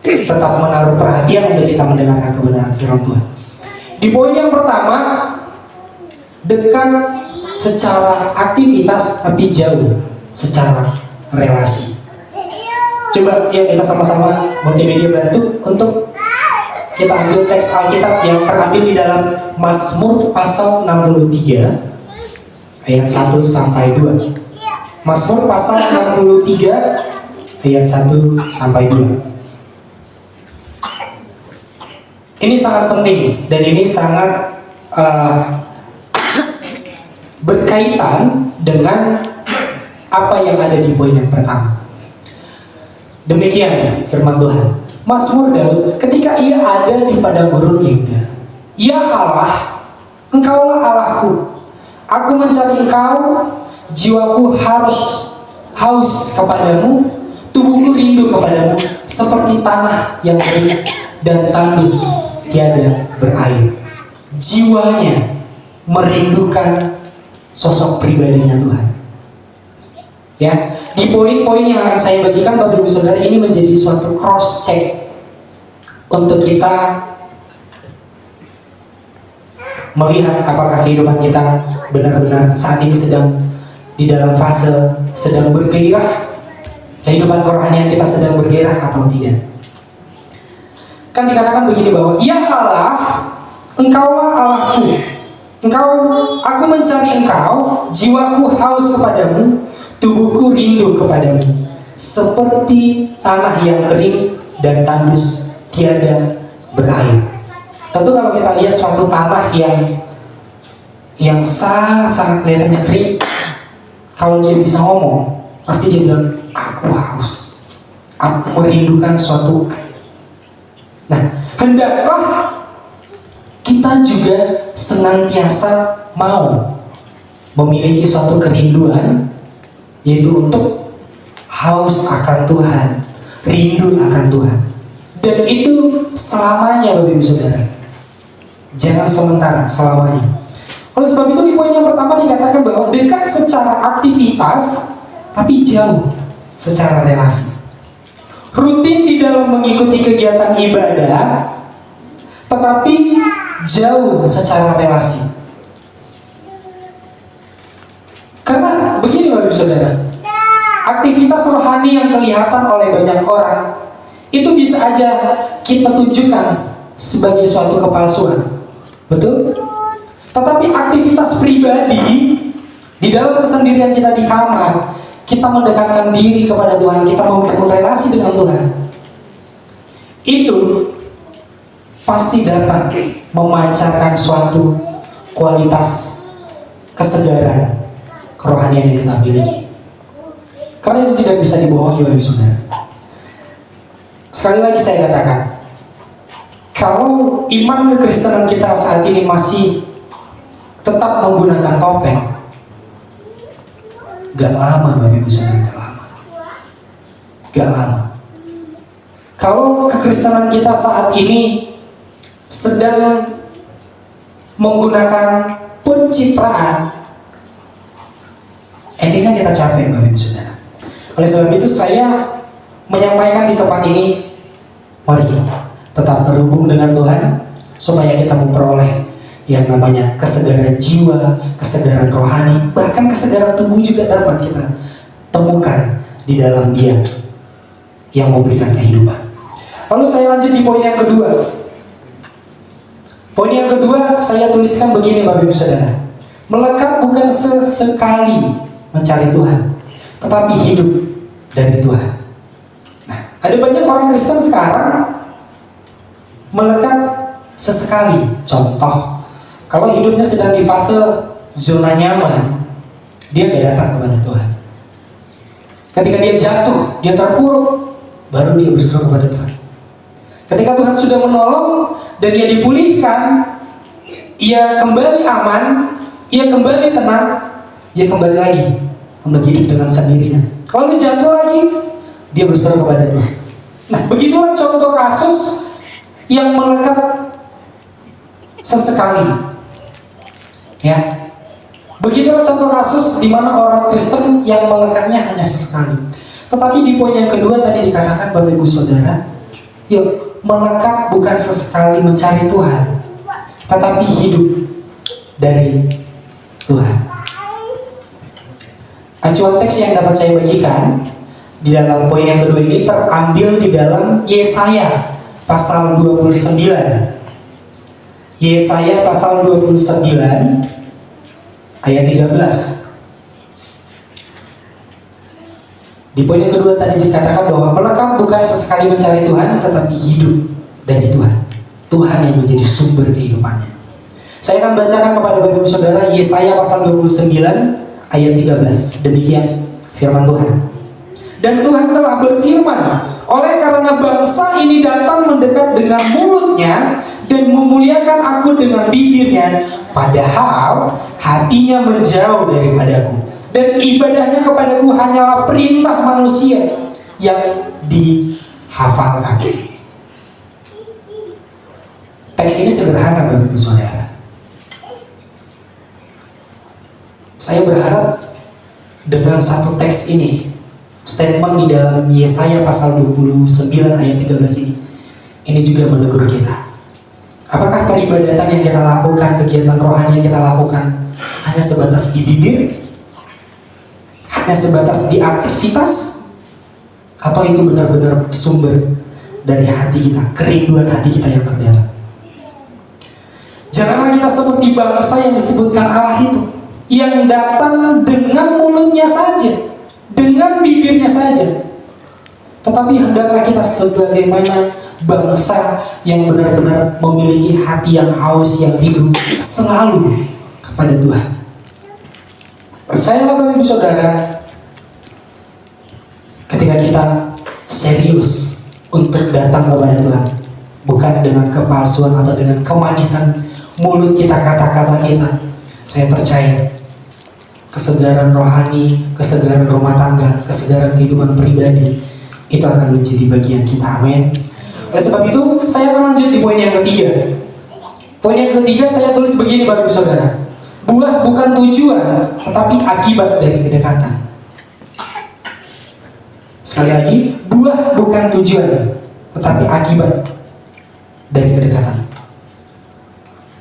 tetap menaruh perhatian untuk kita mendengarkan kebenaran firman Tuhan. Di poin yang pertama, dekat secara aktivitas tapi jauh secara relasi. Coba ya kita sama-sama multimedia bantu untuk kita ambil teks Alkitab yang terambil di dalam Mazmur pasal 63 ayat 1 sampai 2. Mazmur pasal 63 ayat 1 sampai 2. Ini sangat penting dan ini sangat berkaitan dengan apa yang ada di poin yang pertama. Demikian firman Tuhan. Mazmur Daud ketika ia ada di padang gurun Yehuda. Ya Allah, Engkaulah Allahku. Aku mencari Engkau, jiwaku haus kepadamu, tubuhku rindu kepadamu, seperti tanah yang kering dan tandus tiada berair. Jiwanya merindukan sosok pribadinya Tuhan. Ya, di poin-poin yang akan saya bagikan Bapak Ibu Saudara, ini menjadi suatu cross check untuk kita melihat apakah kehidupan kita benar-benar saat ini sedang di dalam fase sedang bergairah, kehidupan kerohanian kita sedang bergairah atau tidak. Kan dikatakan begini bahwa ya Allah, Engkaulah Allahku. Aku mencari Engkau, jiwaku haus kepadamu, tubuhku rindu kepadamu, seperti tanah yang kering dan tandus tiada berair. Tentu kalau kita lihat suatu tanah yang sangat-sangat kelihatannya kering, kalau dia bisa ngomong, pasti dia bilang, aku haus, aku merindukan suatu air. Nah, hendaklah kita juga senantiasa mau memiliki suatu kerinduan, yaitu untuk haus akan Tuhan, rindu akan Tuhan. Dan itu selamanya Bapak Ibu Saudara. Jangan sementara, selamanya. Oleh sebab itu di poin yang pertama dikatakan bahwa dekat secara aktivitas tapi jauh secara relasi. Rutin di dalam mengikuti kegiatan ibadah tetapi jauh secara relasi. Karena begini Bapak Ibu Saudara, aktivitas rohani yang kelihatan oleh banyak orang itu bisa aja kita tunjukkan sebagai suatu kepalsuan. Betul? Tetapi aktivitas pribadi di dalam kesendirian kita di kamar, kita mendekatkan diri kepada Tuhan, kita membangun relasi dengan Tuhan, itu pasti dapat memancarkan suatu kualitas kesegaran kerohanian yang kita miliki. Karena itu tidak bisa dibohongi oleh saudara. Sekali lagi saya katakan, kalau iman kekristenan kita saat ini masih tetap menggunakan topeng, gak lama Bapak Ibu Saudara, gak lama. Kalau kekristenan kita saat ini sedang menggunakan pencitraan, endingnya kita capek Bapak Ibu Saudara. Oleh sebab itu saya menyampaikan di tempat ini, mari tetap terhubung dengan Tuhan supaya kita memperoleh yang namanya kesegaran jiwa, kesegaran rohani, bahkan kesegaran tubuh juga dapat kita temukan di dalam Dia yang memberikan kehidupan. Lalu saya lanjut di poin yang kedua. Poin yang kedua saya tuliskan begini Bapak Ibu Saudara. Melekat bukan sesekali mencari Tuhan, tetapi hidup dari Tuhan. Nah, ada banyak orang Kristen sekarang melekat sesekali. Contoh, kalau hidupnya sedang di fase zona nyaman, dia gak datang kepada Tuhan. Ketika dia jatuh, dia terpuruk, baru dia berseru kepada Tuhan. Ketika Tuhan sudah menolong dan dia dipulihkan, ia kembali aman, ia kembali tenang, ia kembali lagi untuk hidup dengan sendirinya. Lalu jatuh lagi, dia berseru kepada Tuhan. Nah, begitulah contoh kasus yang melekat sesekali. Ya, begitulah contoh kasus di mana orang Kristen yang melekatnya hanya sesekali. Tetapi di poin yang kedua tadi dikatakan Bapak Ibu Saudara, yuk melekat bukan sesekali mencari Tuhan, tetapi hidup dari Tuhan. Acuan teks yang dapat saya bagikan di dalam poin yang kedua ini terambil di dalam Yesaya pasal 29. Yesaya pasal 29 ayat 13. Di poin yang kedua tadi dikatakan bahwa melekat bukan sesekali mencari Tuhan, tetapi hidup dari Tuhan. Tuhan yang menjadi sumber kehidupannya. Saya akan bacakan kepada Bapak Ibu Saudara Yesaya pasal 29 ayat 13. Demikian firman Tuhan. Dan Tuhan telah berfirman, oleh karena bangsa ini datang mendekat dengan mulutnya dan memuliakan aku dengan bibirnya, padahal hatinya menjauh daripadaku. Dan ibadahnya kepadaku hanyalah perintah manusia yang dihafalkan. Teks ini sederhana Bapak Ibu Saudara. Saya berharap dengan satu teks ini, statement di dalam Yesaya pasal 29 ayat 13 ini juga menegur kita. Apakah peribadatan yang kita lakukan, kegiatan rohani yang kita lakukan hanya sebatas di bibir? Hanya sebatas di aktivitas? Atau itu benar-benar sumber dari hati kita, kerinduan hati kita yang terdalam? Janganlah kita seperti bangsa yang disebutkan Allah itu, yang datang dengan mulutnya saja, dengan bibirnya saja. Tetapi hendaklah kita sebagaimana bangsa yang benar-benar memiliki hati yang haus, yang rindu selalu kepada Tuhan. Percayalah Bapak Ibu Saudara, ketika kita serius untuk datang kepada Tuhan, bukan dengan kepalsuan atau dengan kemanisan mulut kita, kata-kata kita, saya percaya kesegaran rohani, kesegaran rumah tangga, kesegaran kehidupan pribadi itu akan menjadi bagian kita. Amin. Oleh sebab itu, saya akan lanjut di poin yang ketiga. Poin yang ketiga saya tulis begini Bapak Ibu Saudara. Buah bukan tujuan, tetapi akibat dari kedekatan. Sekali lagi, buah bukan tujuan, tetapi akibat dari kedekatan.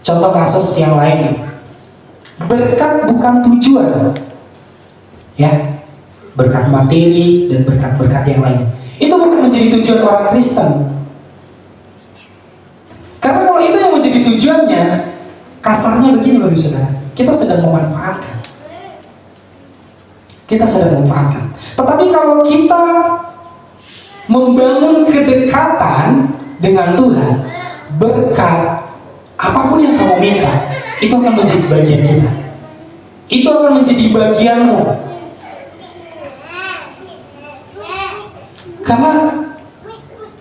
Contoh kasus yang lain, berkat bukan tujuan, ya, berkat materi dan berkat-berkat yang lain itu bukan menjadi tujuan orang Kristen. Karena kalau itu yang menjadi tujuannya, kasarnya begini Bapak Saudara, kita sedang memanfaatkan. Kita sedang memanfaatkan. Tetapi kalau kita membangun kedekatan dengan Tuhan, berkat apapun yang kamu minta, itu akan menjadi bagian kita. Itu akan menjadi bagianmu. Karena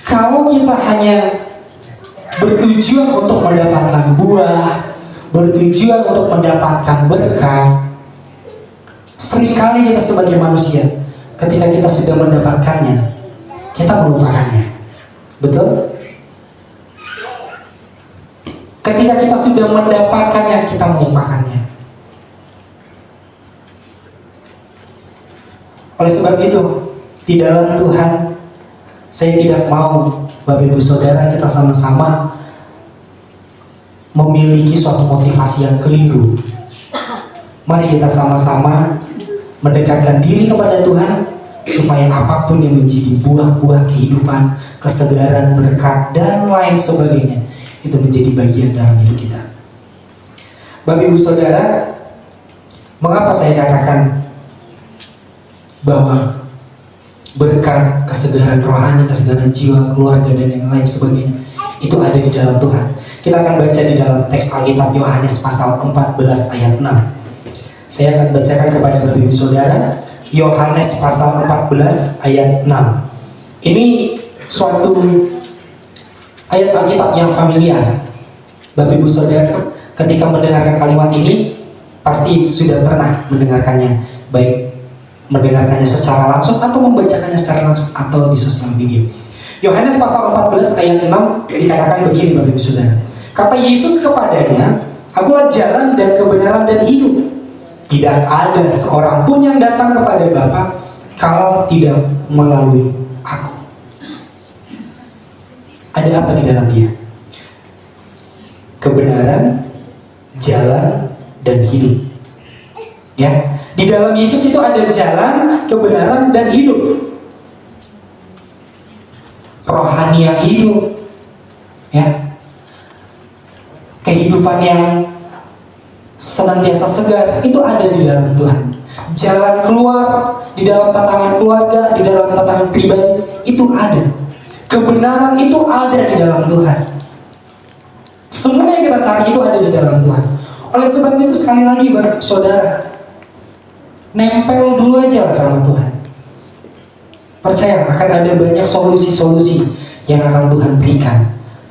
kalau kita hanya bertujuan untuk mendapatkan buah, bertujuan untuk mendapatkan berkat, seringkali kita sebagai manusia, ketika kita sudah mendapatkannya, kita melupakannya. Betul? Ketika kita sudah mendapatkannya, kita melupakannya. Oleh sebab itu, di dalam Tuhan, saya tidak mau Bapak Ibu Saudara kita sama-sama memiliki suatu motivasi yang keliru. Mari kita sama-sama mendekatkan diri kepada Tuhan, supaya apapun yang menjadi buah-buah kehidupan, kesegaran, berkat, dan lain sebagainya, itu menjadi bagian dalam hidup kita. Bapak Ibu Saudara, mengapa saya katakan bahwa berkat, kesegaran rohani, kesegaran jiwa, keluarga, dan yang lain sebagainya itu ada di dalam Tuhan? Kita akan baca di dalam teks Alkitab Yohanes pasal 14 ayat 6. Saya akan bacakan kepada Bapak Ibu Saudara, Yohanes pasal 14 ayat 6. Ini suatu ayat Alkitab yang familiar. Bapak Ibu Saudara, ketika mendengarkan kalimat ini pasti sudah pernah mendengarkannya, baik mendengarkannya secara langsung atau membacakannya secara langsung atau di sosial media. Yohanes pasal 14 ayat 6 dikatakan begini, Bapak Ibu Saudara. Kata Yesus kepadanya, "Akulah jalan dan kebenaran dan hidup. Tidak ada seorang pun yang datang kepada Bapa kalau tidak melalui aku." Ada apa di dalam dia? Kebenaran, jalan, dan hidup. Ya, di dalam Yesus itu ada jalan, kebenaran, dan hidup. Rohani yang hidup, ya, kehidupan yang senantiasa segar itu ada di dalam Tuhan. Jalan keluar di dalam tantangan keluarga, di dalam tantangan pribadi itu ada. Kebenaran itu ada di dalam Tuhan. Semua yang kita cari itu ada di dalam Tuhan. Oleh sebab itu sekali lagi saudara, nempel dulu aja lah sama Tuhan. Percaya akan ada banyak solusi-solusi yang akan Tuhan berikan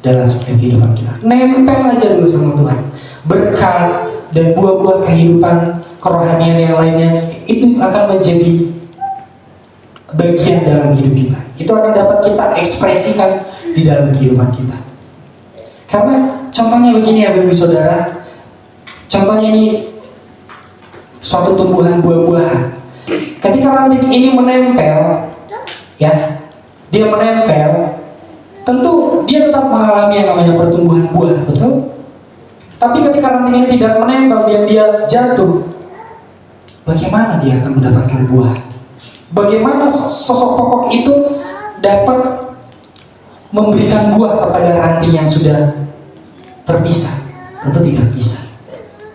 dalam setiap kehidupan kita. Nempel aja dulu sama Tuhan. Berkat dan buah-buah kehidupan, kerohanian yang lainnya itu akan menjadi bagian dalam hidup kita. Itu akan dapat kita ekspresikan di dalam kehidupan kita. Karena contohnya begini ya Bapak Saudara. Contohnya ini suatu tumbuhan buah-buahan. Ketika ranting ini menempel, ya, dia menempel, tentu dia tetap mengalami yang namanya pertumbuhan buah, betul? Tapi ketika ranting ini tidak menempel dan dia jatuh, bagaimana dia akan mendapatkan buah? Bagaimana sosok pokok itu dapat memberikan buah kepada ranting yang sudah terpisah? Tentu tidak bisa.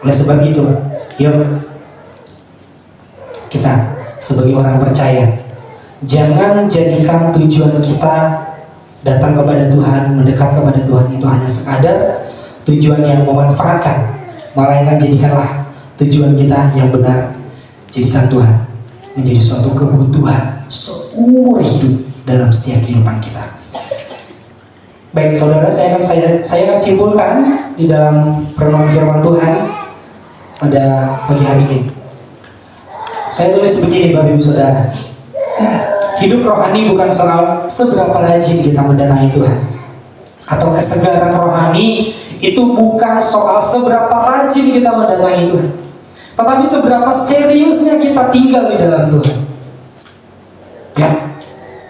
Oleh sebab itu, yuk kita sebagai orang percaya, jangan jadikan tujuan kita datang kepada Tuhan, mendekat kepada Tuhan itu hanya sekadar tujuan yang memanfaatkan, melainkan jadikanlah tujuan kita yang benar. Jadikan Tuhan menjadi suatu kebutuhan seumur hidup dalam setiap kehidupan kita. Baik saudara, saya akan simpulkan di dalam perenungan firman Tuhan pada pagi hari ini. Saya tulis begini Bapak Ibu Saudara. Hidup rohani bukan soal seberapa rajin kita mendatangi Tuhan, atau kesegaran rohani itu bukan soal seberapa rajin kita mendatangi Tuhan, tetapi seberapa seriusnya kita tinggal di dalam Tuhan. Ya,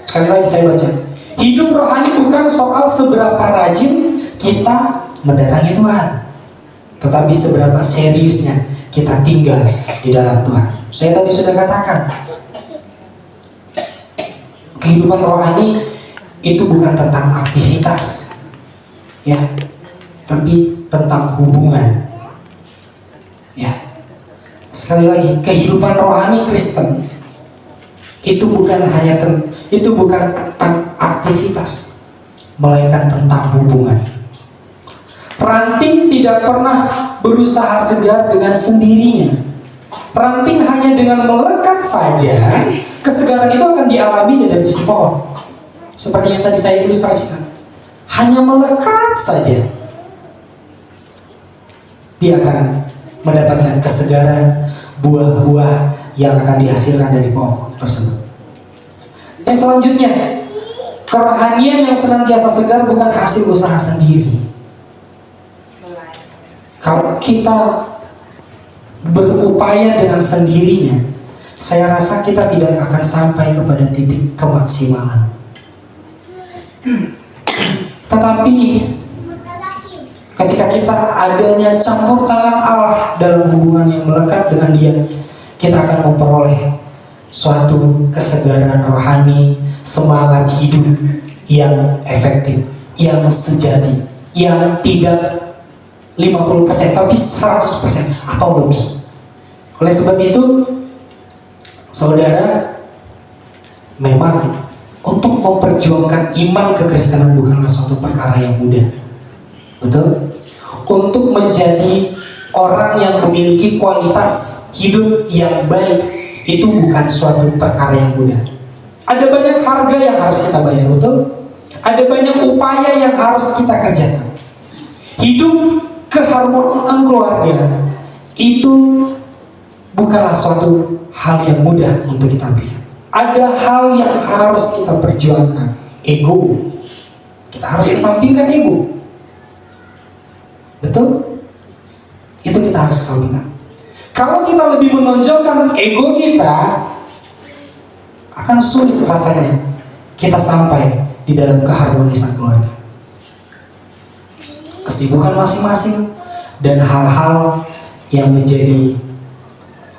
sekali lagi saya baca. Hidup rohani bukan soal seberapa rajin kita mendatangi Tuhan, tetapi seberapa seriusnya kita tinggal di dalam Tuhan. Saya tadi sudah katakan, kehidupan rohani itu bukan tentang aktivitas, ya, tapi tentang hubungan. Ya, sekali lagi, kehidupan rohani Kristen itu bukan tentang aktivitas, melainkan tentang hubungan. Ranting tidak pernah berusaha segar dengan sendirinya. Ranting hanya dengan melekat saja, kesegaran itu akan dialaminya dari si pohon. Seperti yang tadi saya ilustrasikan, hanya melekat saja, dia akan mendapatkan kesegaran, buah-buah yang akan dihasilkan dari pohon tersebut. Yang selanjutnya, kerohanian yang senantiasa segar bukan hasil usaha sendiri. Kalau kita berupaya dengan sendirinya, saya rasa kita tidak akan sampai kepada titik kemaksimalan. Tetapi ketika kita adanya campur tangan Allah dalam hubungan yang melekat dengan Dia, kita akan memperoleh suatu kesegaran rohani, semangat hidup yang efektif, yang sejati, yang tidak 50% tapi 100% atau lebih. Oleh sebab itu, saudara, memang untuk memperjuangkan iman kekristenan bukanlah suatu perkara yang mudah. Betul? Untuk menjadi orang yang memiliki kualitas hidup yang baik itu bukan suatu perkara yang mudah. Ada banyak harga yang harus kita bayar, betul? Ada banyak upaya yang harus kita kerjakan. Hidup keharmonisan keluarga itu bukanlah suatu hal yang mudah untuk kita berikan. Ada hal yang harus kita perjuangkan. Ego, kita harus kesampingkan ego. Betul? Itu kita harus kesampingkan. Kalau kita lebih menonjolkan ego kita, akan sulit rasanya kita sampai di dalam keharmonisan keluarga. Kesibukan masing-masing dan hal-hal yang menjadi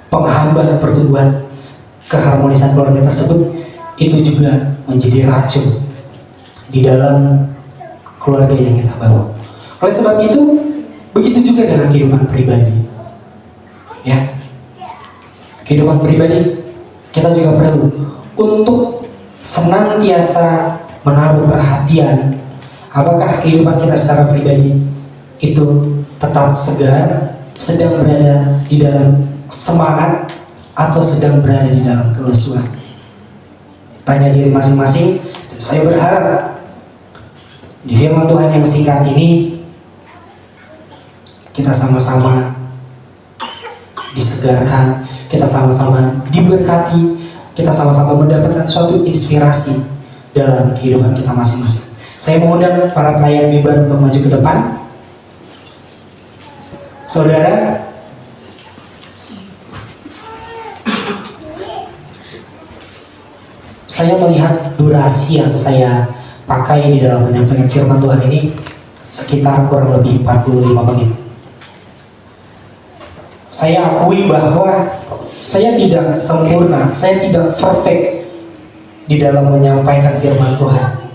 penghambat pertumbuhan keharmonisan keluarga tersebut itu juga menjadi racun di dalam keluarga yang kita bangun. Oleh sebab itu, begitu juga dengan kehidupan pribadi. Ya, kehidupan pribadi kita juga perlu untuk senantiasa menaruh perhatian apakah kehidupan kita secara pribadi itu tetap segar, sedang berada di dalam semangat, atau sedang berada di dalam kelesuan. Tanya diri masing-masing, dan saya berharap di firman Tuhan yang singkat ini kita sama-sama disegarkan, kita sama-sama diberkati, kita sama-sama mendapatkan suatu inspirasi dalam kehidupan kita masing-masing. Saya mengundang para pelayan mimbar untuk maju ke depan. Saudara, saya melihat durasi yang saya pakai di dalam menyampaikan firman Tuhan ini sekitar kurang lebih 45 menit. Saya akui bahwa saya tidak sempurna, saya tidak perfect di dalam menyampaikan firman Tuhan.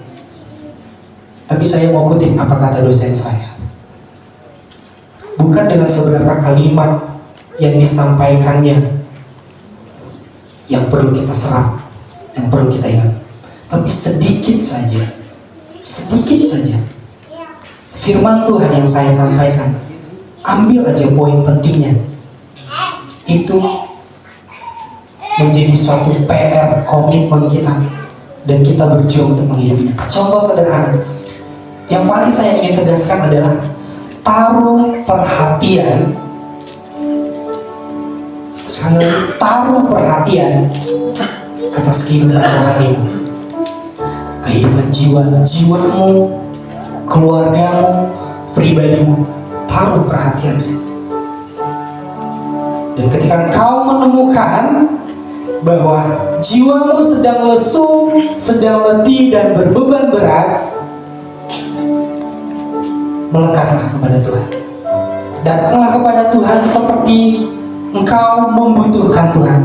Tapi saya mau kutip apa kata dosen saya. Bukan dengan seberapa kalimat yang disampaikannya yang perlu kita serap, yang perlu kita ingat, tapi sedikit saja firman Tuhan yang saya sampaikan, ambil aja poin pentingnya, itu menjadi suatu PR, komitmen kita, dan kita berjuang untuk menghidupinya. Contoh sederhana yang paling saya ingin tegaskan adalah taruh perhatian, sekali lagi, taruh perhatian atas kehidupan rohanimu, kehidupan jiwamu, keluargamu, pribadimu. Taruh perhatian sih. Dan ketika kau menemukan bahwa jiwamu sedang lesu, sedang letih dan berbeban berat, melekatlah kepada Tuhan. Datanglah kepada Tuhan seperti engkau membutuhkan Tuhan.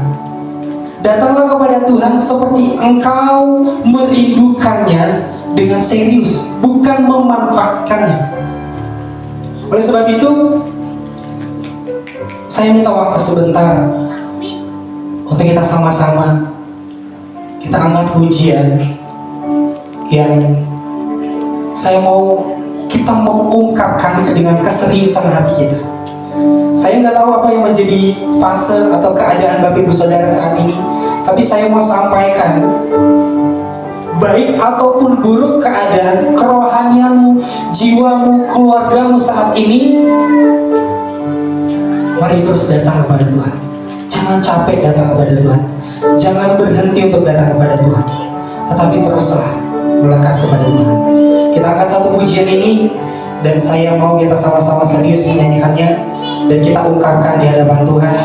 Datanglah kepada Tuhan seperti engkau merindukannya dengan serius, bukan memanfaatkannya. Oleh sebab itu, saya minta waktu sebentar untuk kita sama-sama kita angkat pujian yang saya mau kita mengungkapkan dengan keseriusan hati kita. Saya nggak tahu apa yang menjadi fase atau keadaan Bapak Ibu Saudara saat ini, tapi saya mau sampaikan, baik ataupun buruk keadaan kerohanianmu, jiwamu, keluargamu saat ini, mari terus datang kepada Tuhan. Jangan capek datang kepada Tuhan, jangan berhenti untuk datang kepada Tuhan, tetapi teruslah melekat kepada Tuhan. Kita angkat satu pujian ini, dan saya mau kita sama-sama serius menyanyikannya, dan kita ungkapkan di hadapan Tuhan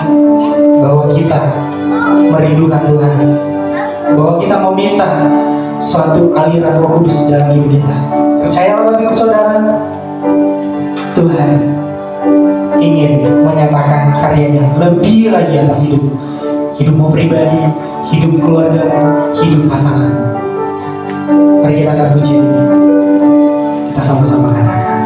bahwa kita merindukan Tuhan, bahwa kita meminta suatu aliran Roh Kudus dalam hidup kita. Percayalah Bapak Ibu Saudara, Tuhan ingin menyatakan karyanya lebih lagi atas hidupmu. hidupmu pribadi, hidup keluargamu, hidup pasangan. Mari kita angkat puji ini. Kita sama-sama katakan.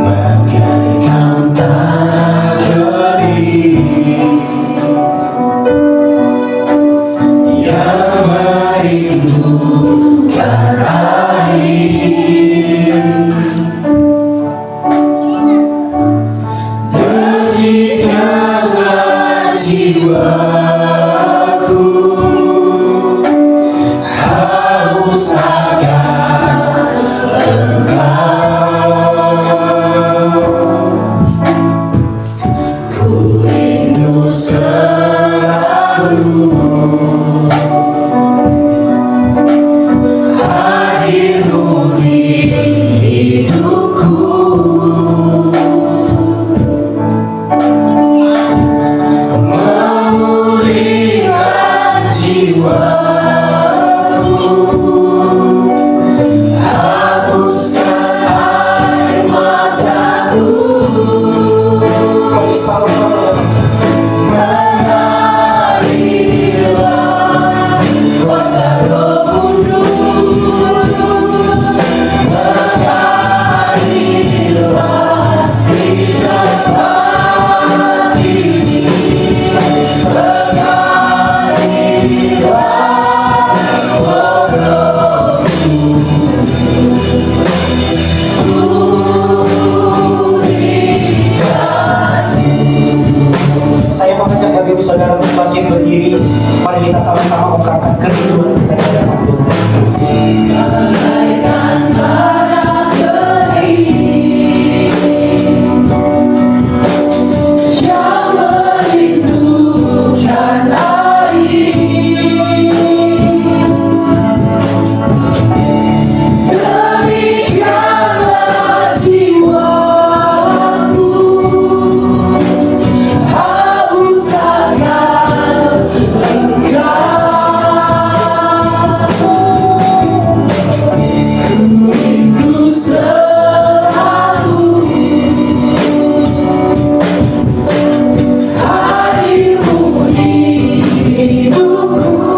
Bagaikan tanah kering yang merindukan air, begitulah jiwaku haus akan Engkau. Ku rindu selalu hadirmu di hidupku, memulihkan jiwaku, hapuskan air mataku. Kami sama-sama Mengalilah kuasa Roh Kudus, mengalilah hidup hati ini, mengalilah saya mengajak Bapak Ibu Saudara untuk bangkit berdiri. Mari kita sama-sama ungkapkan kerinduan kita di hadapan Tuhan. bagaikan tanah kering yang merindukan air, demikianlah jiwaku haus akan Engkau. Ku rindu selalu hadirmu di hidupku,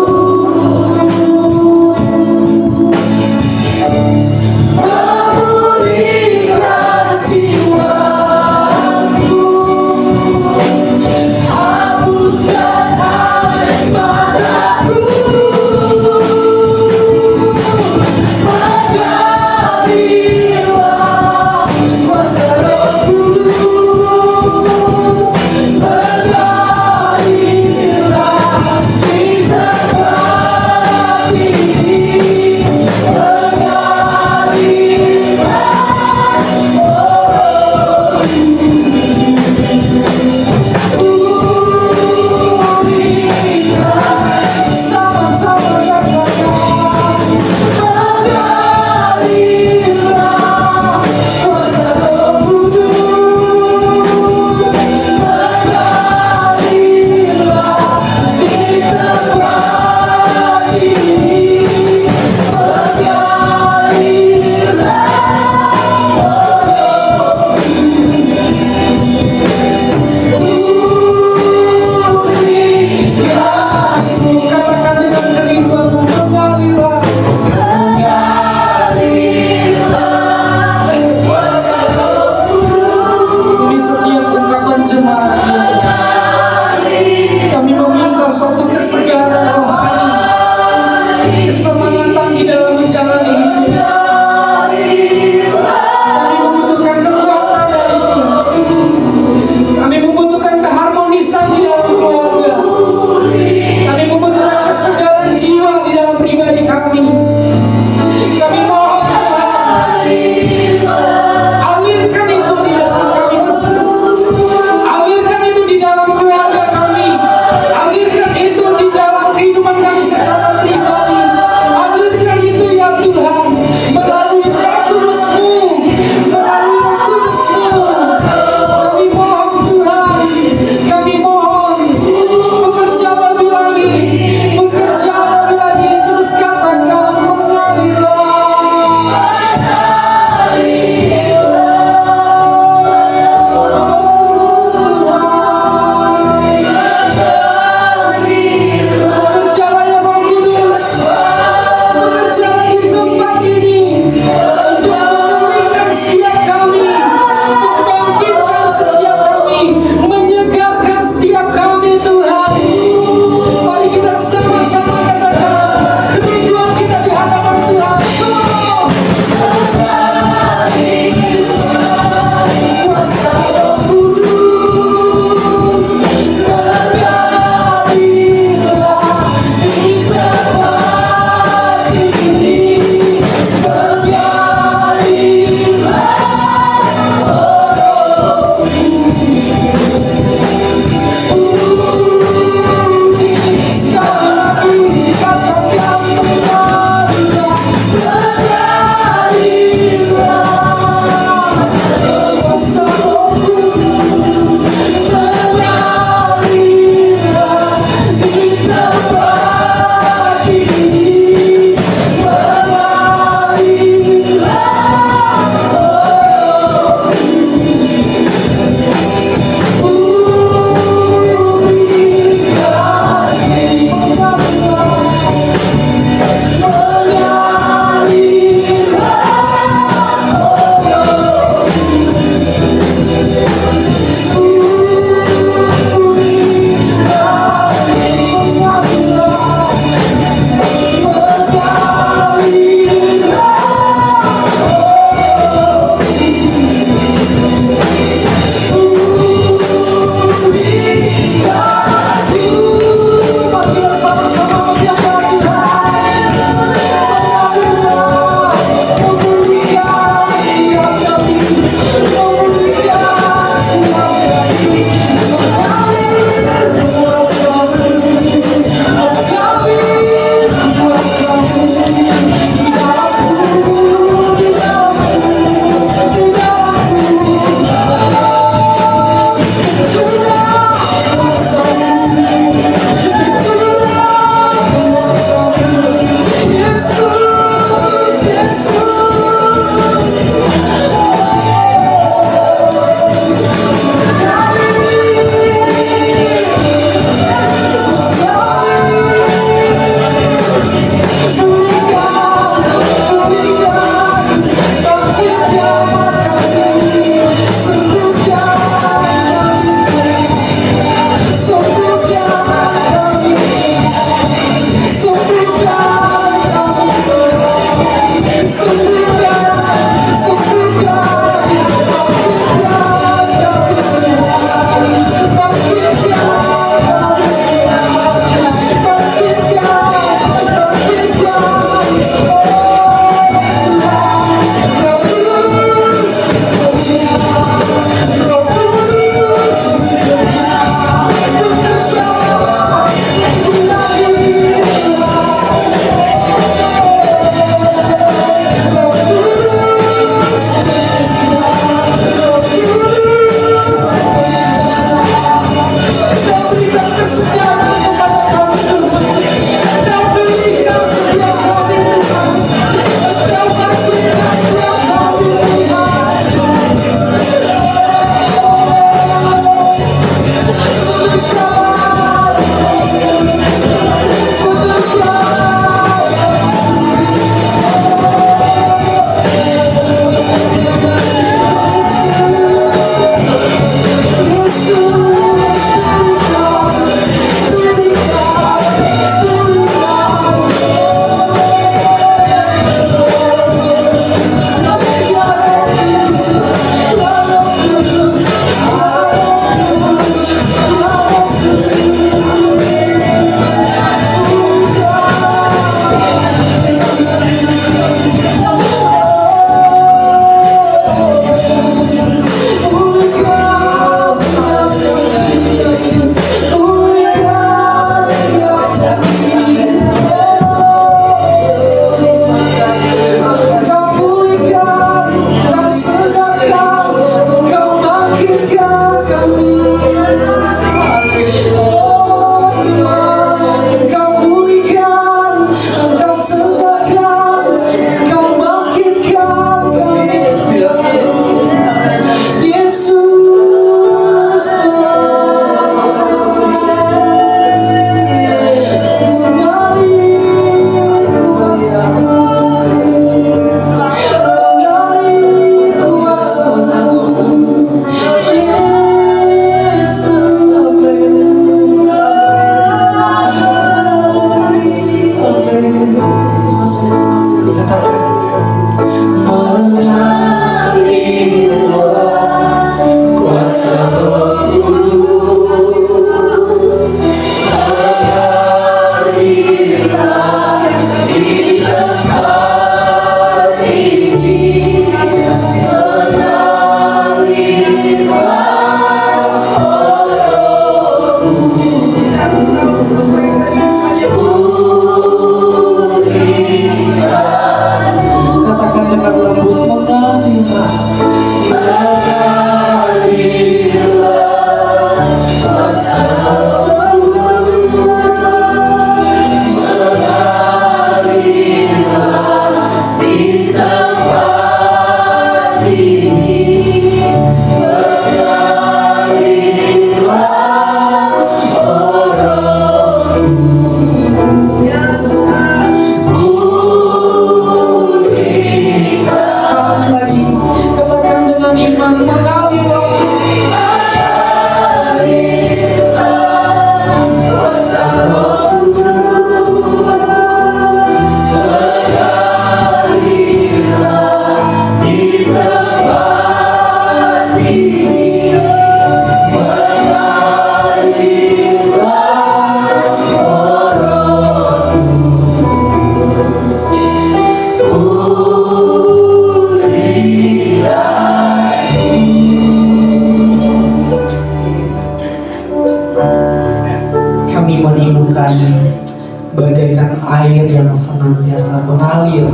bagaikan air yang senantiasa mengalir.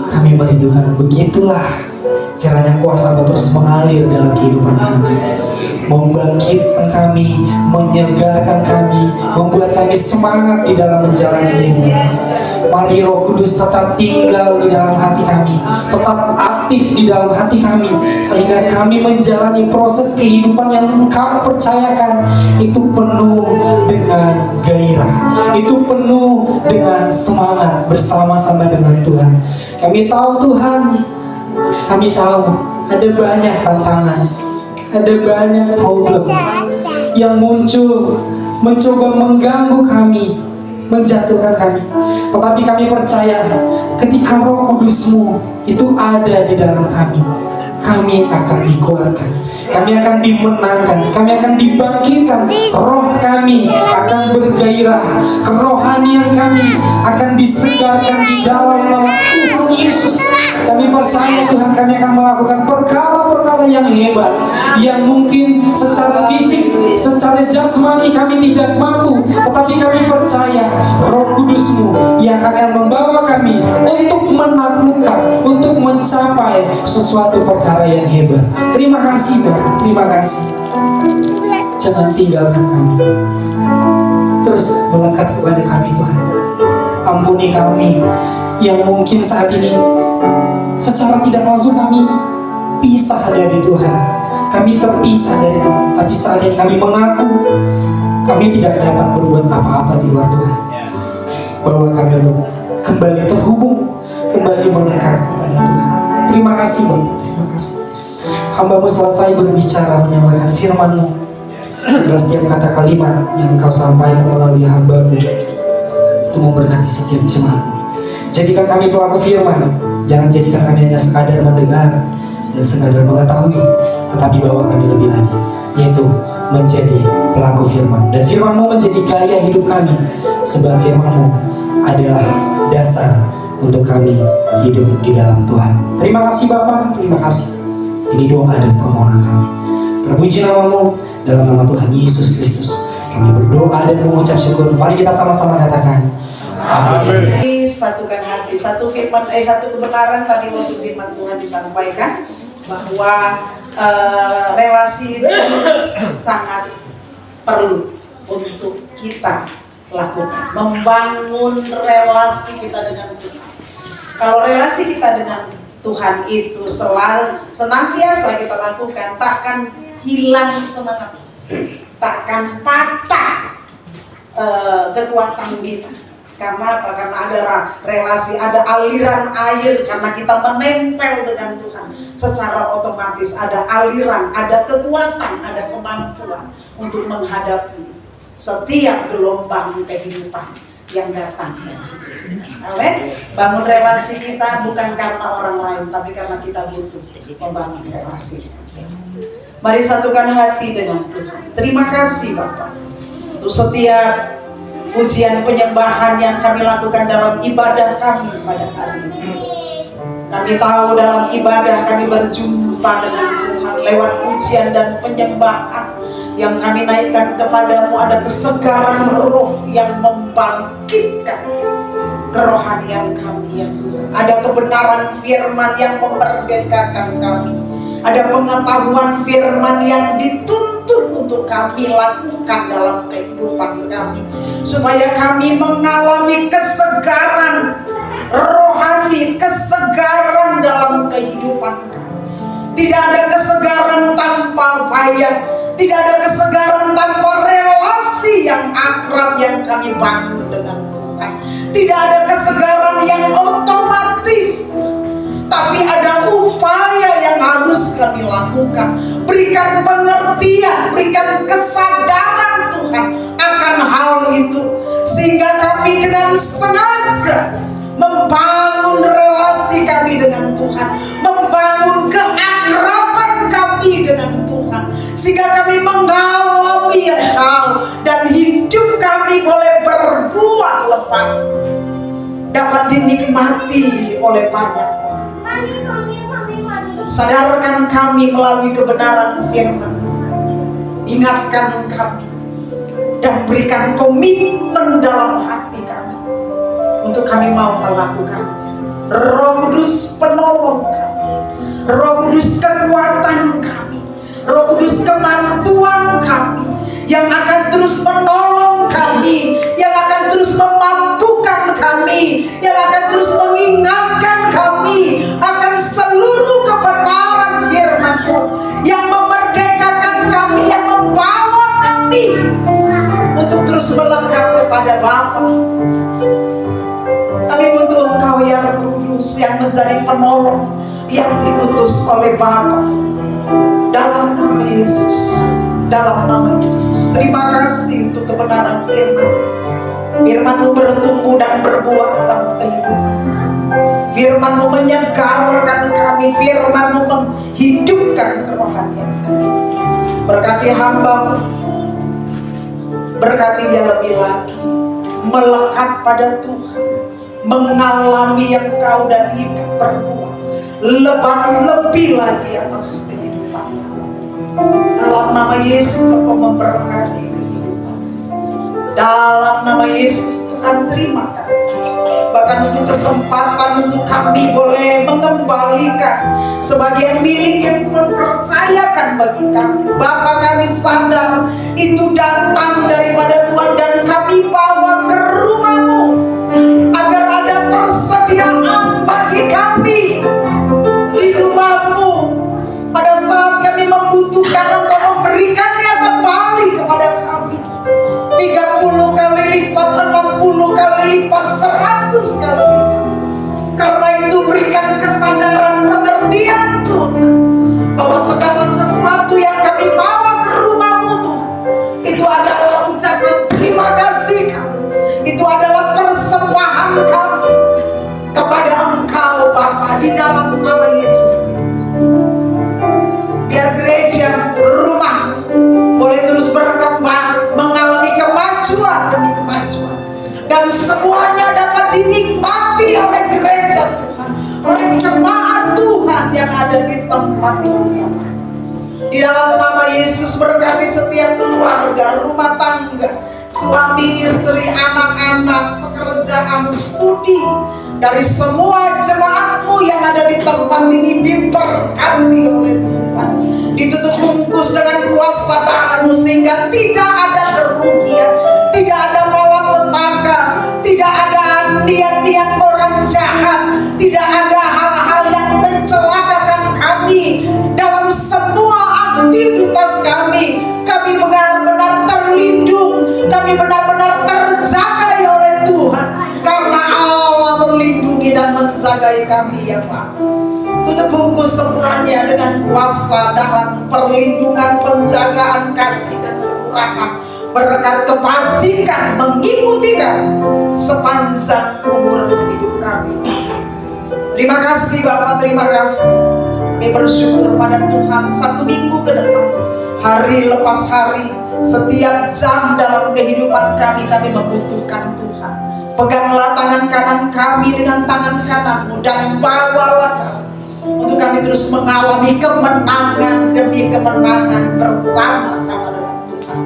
Kami merindukan begitulah kiranya kuasa-Mu terus mengalir dalam kehidupan kami, membangkitkan kami, menyegarkan kami, membuat kami semangat di dalam menjalani hidup. Mari Roh Kudus tetap tinggal di dalam hati kami, tetap aktif di dalam hati kami, sehingga kami menjalani proses kehidupan yang Engkau percayakan itu penuh dengan gairah, itu penuh dengan semangat bersama-sama dengan Tuhan. Kami tahu Tuhan, kami tahu ada banyak tantangan, ada banyak problem yang muncul, mencoba mengganggu kami, menjatuhkan kami. Tetapi kami percaya ketika Roh Kudus-Mu itu ada di dalam kami, kami akan dikuatkan, kami akan dimenangkan, kami akan dibangkitkan. Roh kami akan bergairah, kerohanian kami akan disegarkan di dalam nama Tuhan Yesus. Kami percaya Tuhan, kami akan melakukan perkara-perkara yang hebat, yang mungkin secara fisik, secara jasmani kami tidak mampu, tetapi kami percaya Roh Kudus-Mu yang akan membawa kami untuk menaklukkan, untuk mencapai sesuatu perkara yang hebat. Terima kasih Tuhan, terima kasih. Jangan tinggalkan kami, terus melekat kepada kami Tuhan. Ampuni kami yang mungkin saat ini secara tidak langsung kami pisah dari Tuhan, kami terpisah dari Tuhan. Tapi saat ini kami mengaku kami tidak dapat berbuat apa-apa di luar Tuhan, bahwa kami untuk kembali terhubung, kembali melekat kepada Tuhan. Terima kasih Bapak, terima kasih. Hamba-Mu selesai berbicara menyampaikan firman-Mu. Bila setiap kata kalimat yang Engkau sampaikan melalui hamba-Mu itu memberkati setiap jemaat. Jadikan kami pelaku firman, jangan jadikan kami hanya sekadar mendengar dan sekadar mengetahui, tetapi bawa kami lebih lagi, yaitu menjadi pelaku firman. Dan firman-Mu menjadi gaya hidup kami, sebab firman-Mu adalah dasar untuk kami hidup di dalam Tuhan. Terima kasih Bapa, terima kasih. Ini doa dan permohonan kami. Terpuji nama-Mu, dalam nama Tuhan Yesus Kristus kami berdoa dan mengucap syukur. Mari kita sama-sama katakan amin. Satukan hati, satu kebenaran tadi waktu firman Tuhan disampaikan bahwa relasi itu sangat perlu untuk kita lakukan, membangun relasi kita dengan Tuhan. Kalau relasi kita dengan Tuhan itu senantiasa kita lakukan, takkan hilang semangat, takkan patah kekuatan kita. Karena apa? Karena ada relasi, ada aliran air. Karena kita menempel dengan Tuhan, secara otomatis ada aliran, ada kekuatan, ada kemampuan untuk menghadapi setiap gelombang kehidupan yang datang. Amin. Bangun relasi kita bukan karena orang lain, tapi karena kita butuh membangun relasi. Mari satukan hati dengan Tuhan. Terima kasih Bapak untuk setiap pujian penyembahan yang kami lakukan dalam ibadah kami pada hari ini. Kami tahu dalam ibadah kami berjumpa dengan Tuhan lewat pujian dan penyembahan yang kami naikkan kepadamu. Ada kesegaran roh yang membangkitkan kerohanian kami ya Tuhan. Ada kebenaran firman yang memerdekakan kami. Ada pengetahuan firman yang dituntut untuk kami lakukan dalam kehidupan kami, supaya kami mengalami kesegaran rohani, kesegaran dalam kehidupan kami. Tidak ada kesegaran tanpa upaya, tidak ada kesegaran tanpa relasi yang akrab yang kami bangun dengan Tuhan. Tidak ada kesegaran yang otomatis, tapi ada upaya yang harus kami lakukan. Berikan pengertian, berikan kesadaran Tuhan akan hal itu, sehingga kami dengan sengaja membangun relasi kami dengan Tuhan, membangun keakraban kami dengan Tuhan, sehingga kami mengalami Engkau dan hidup kami boleh berbuah lebat, dapat dinikmati oleh banyak orang. Sadarkan kami melalui kebenaran firman, ingatkan kami dan berikan komitmen dalam hati kami mau melakukannya. Roh Kudus penolong kami, Roh Kudus kekuatan kami, Roh Kudus kemampuan kami, yang akan terus menolong kami, yang akan terus memampukan kami, yang akan terus mengingatkan kami akan seluruh kebenaran firman-Mu, yang memerdekakan kami, yang membawa kami untuk terus melekat kepada Bapa. Kami butuh Engkau yang kudus, yang menjadi penolong, yang diutus oleh Bapa. Dalam nama Yesus, dalam nama Yesus. Terima kasih untuk kebenaran firman. Firman-Mu bertumbuh dan berbuah dalam kehidupan kami. Firman-Mu menyegarkan kami, Firman-Mu menghidupkan kerohanian kami. Berkati hamba-Mu, berkati dia lebih lagi melekat pada Tuhan, mengalami yang Kau dan hidup berbuah lebih lagi atas kehidupannya. Dalam nama Yesus Engkau memberkati kehidupan. Dalam nama Yesus Tuhan, terima kasih. Bahkan untuk kesempatan untuk kami boleh mengembalikan sebagian milik yang Tuhan percayakan bagi kami. Bapa, kami sadar itu datang daripada Tuhan dan kami bawa ke rumah-Mu agar ada persediaan bagi kami di rumah-Mu. Pada saat kami membutuhkan, Engkau memberikannya kembali kepada kami 30 kali lipat, 60 kali lipat, 100 kali lipat. Karena itu berikan kesadaran, pengertian Tuhan, bahwa segala sesuatu yang kami bawa ke rumah-Mu Tuhan, itu adalah ucapan terima kasih kami, itu adalah persembahan kami kepada Engkau Bapa, di dalam nama Yesus Kristus. Biar gereja, rumah boleh terus berkembang, mengalami kemajuan demi kemajuan, dan semuanya dapat dinikmati oleh gereja Tuhan, oleh jemaat Tuhan yang ada di tempat ini. Di dalam nama Yesus, berkati setiap keluarga, rumah tangga, suami, istri, anak-anak, pekerjaan, studi, dari semua jemaat-Mu yang ada di tempat ini diberkati oleh Tuhan, ditutup bungkus dengan kuasa darah-Mu, sehingga tidak ada kerugian, tidak ada malapetaka, tidak ada niat-niat orang jahat, tidak ada hal-hal yang mencelakakan kami dalam semua aktivitas kami. Kami benar-benar terlindung, kami benar-benar terjaga oleh Tuhan, karena Allah melindungi dan menjaga kami ya Pak. Tutup bungkus semuanya dengan kuasa darah, perlindungan, penjagaan, kasih dan kemurahan, berkat kebajikan mengikuti kami sepanjang umur hidup kami. Terima kasih Bapak, terima kasih. Kami bersyukur pada Tuhan, 1 minggu ke depan, hari lepas hari, setiap jam dalam kehidupan kami membutuhkan Tuhan. Peganglah tangan kanan kami dengan tangan kanan-Mu dan bawalah kami untuk kami terus mengalami kemenangan demi kemenangan bersama-sama dengan Tuhan.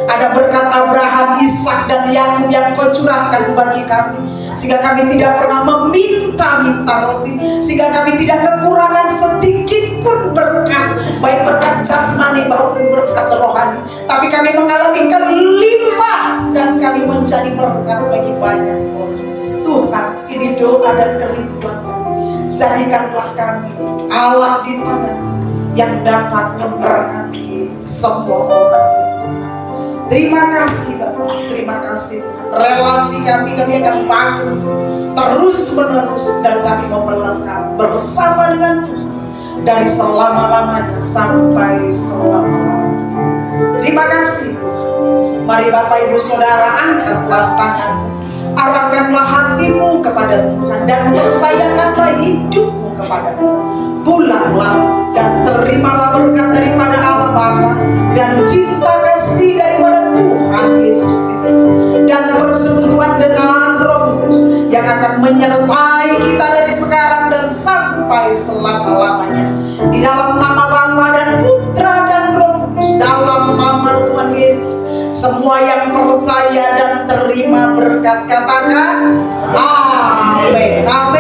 Ada berkat Abraham, Ishak dan Yakub yang Kau curahkan bagi kami, sehingga kami tidak pernah meminta-minta roti, sehingga kami tidak kekurangan sedikit pun berkat, baik berkat jasmani maupun berkat rohani, tapi kami mengalami kelimpahan dan kami menjadi berkat bagi banyak orang. Tuhan, ini doa dan kerinduan kami. Jadikanlah kami alat di tangan yang dapat memberkati semua orang. Terima kasih Bapak, terima kasih. Relasi kami akan bangun terus menerus, dan kami mau melekat bersama dengan Tuhan dari selama-lamanya sampai selama-lamanya. Terima kasih Tuhan. Mari Bapak Ibu Saudara, angkatlah tanganmu, arahkanlah hatimu kepada Tuhan, dan percayakanlah hidupmu kepada Tuhan. Pulanglah dan terimalah berkat daripada Allah Bapa dan cinta kasih daripada Tuhan Yesus Kristus, dan persekutuan dengan Roh Kudus yang akan menyertai kita dari sekarang dan sampai selama-lamanya. Di dalam nama Bapa dan Putra dan Roh Kudus, dalam nama Tuhan Yesus, semua yang percaya dan terima berkat katakan amin. Amin.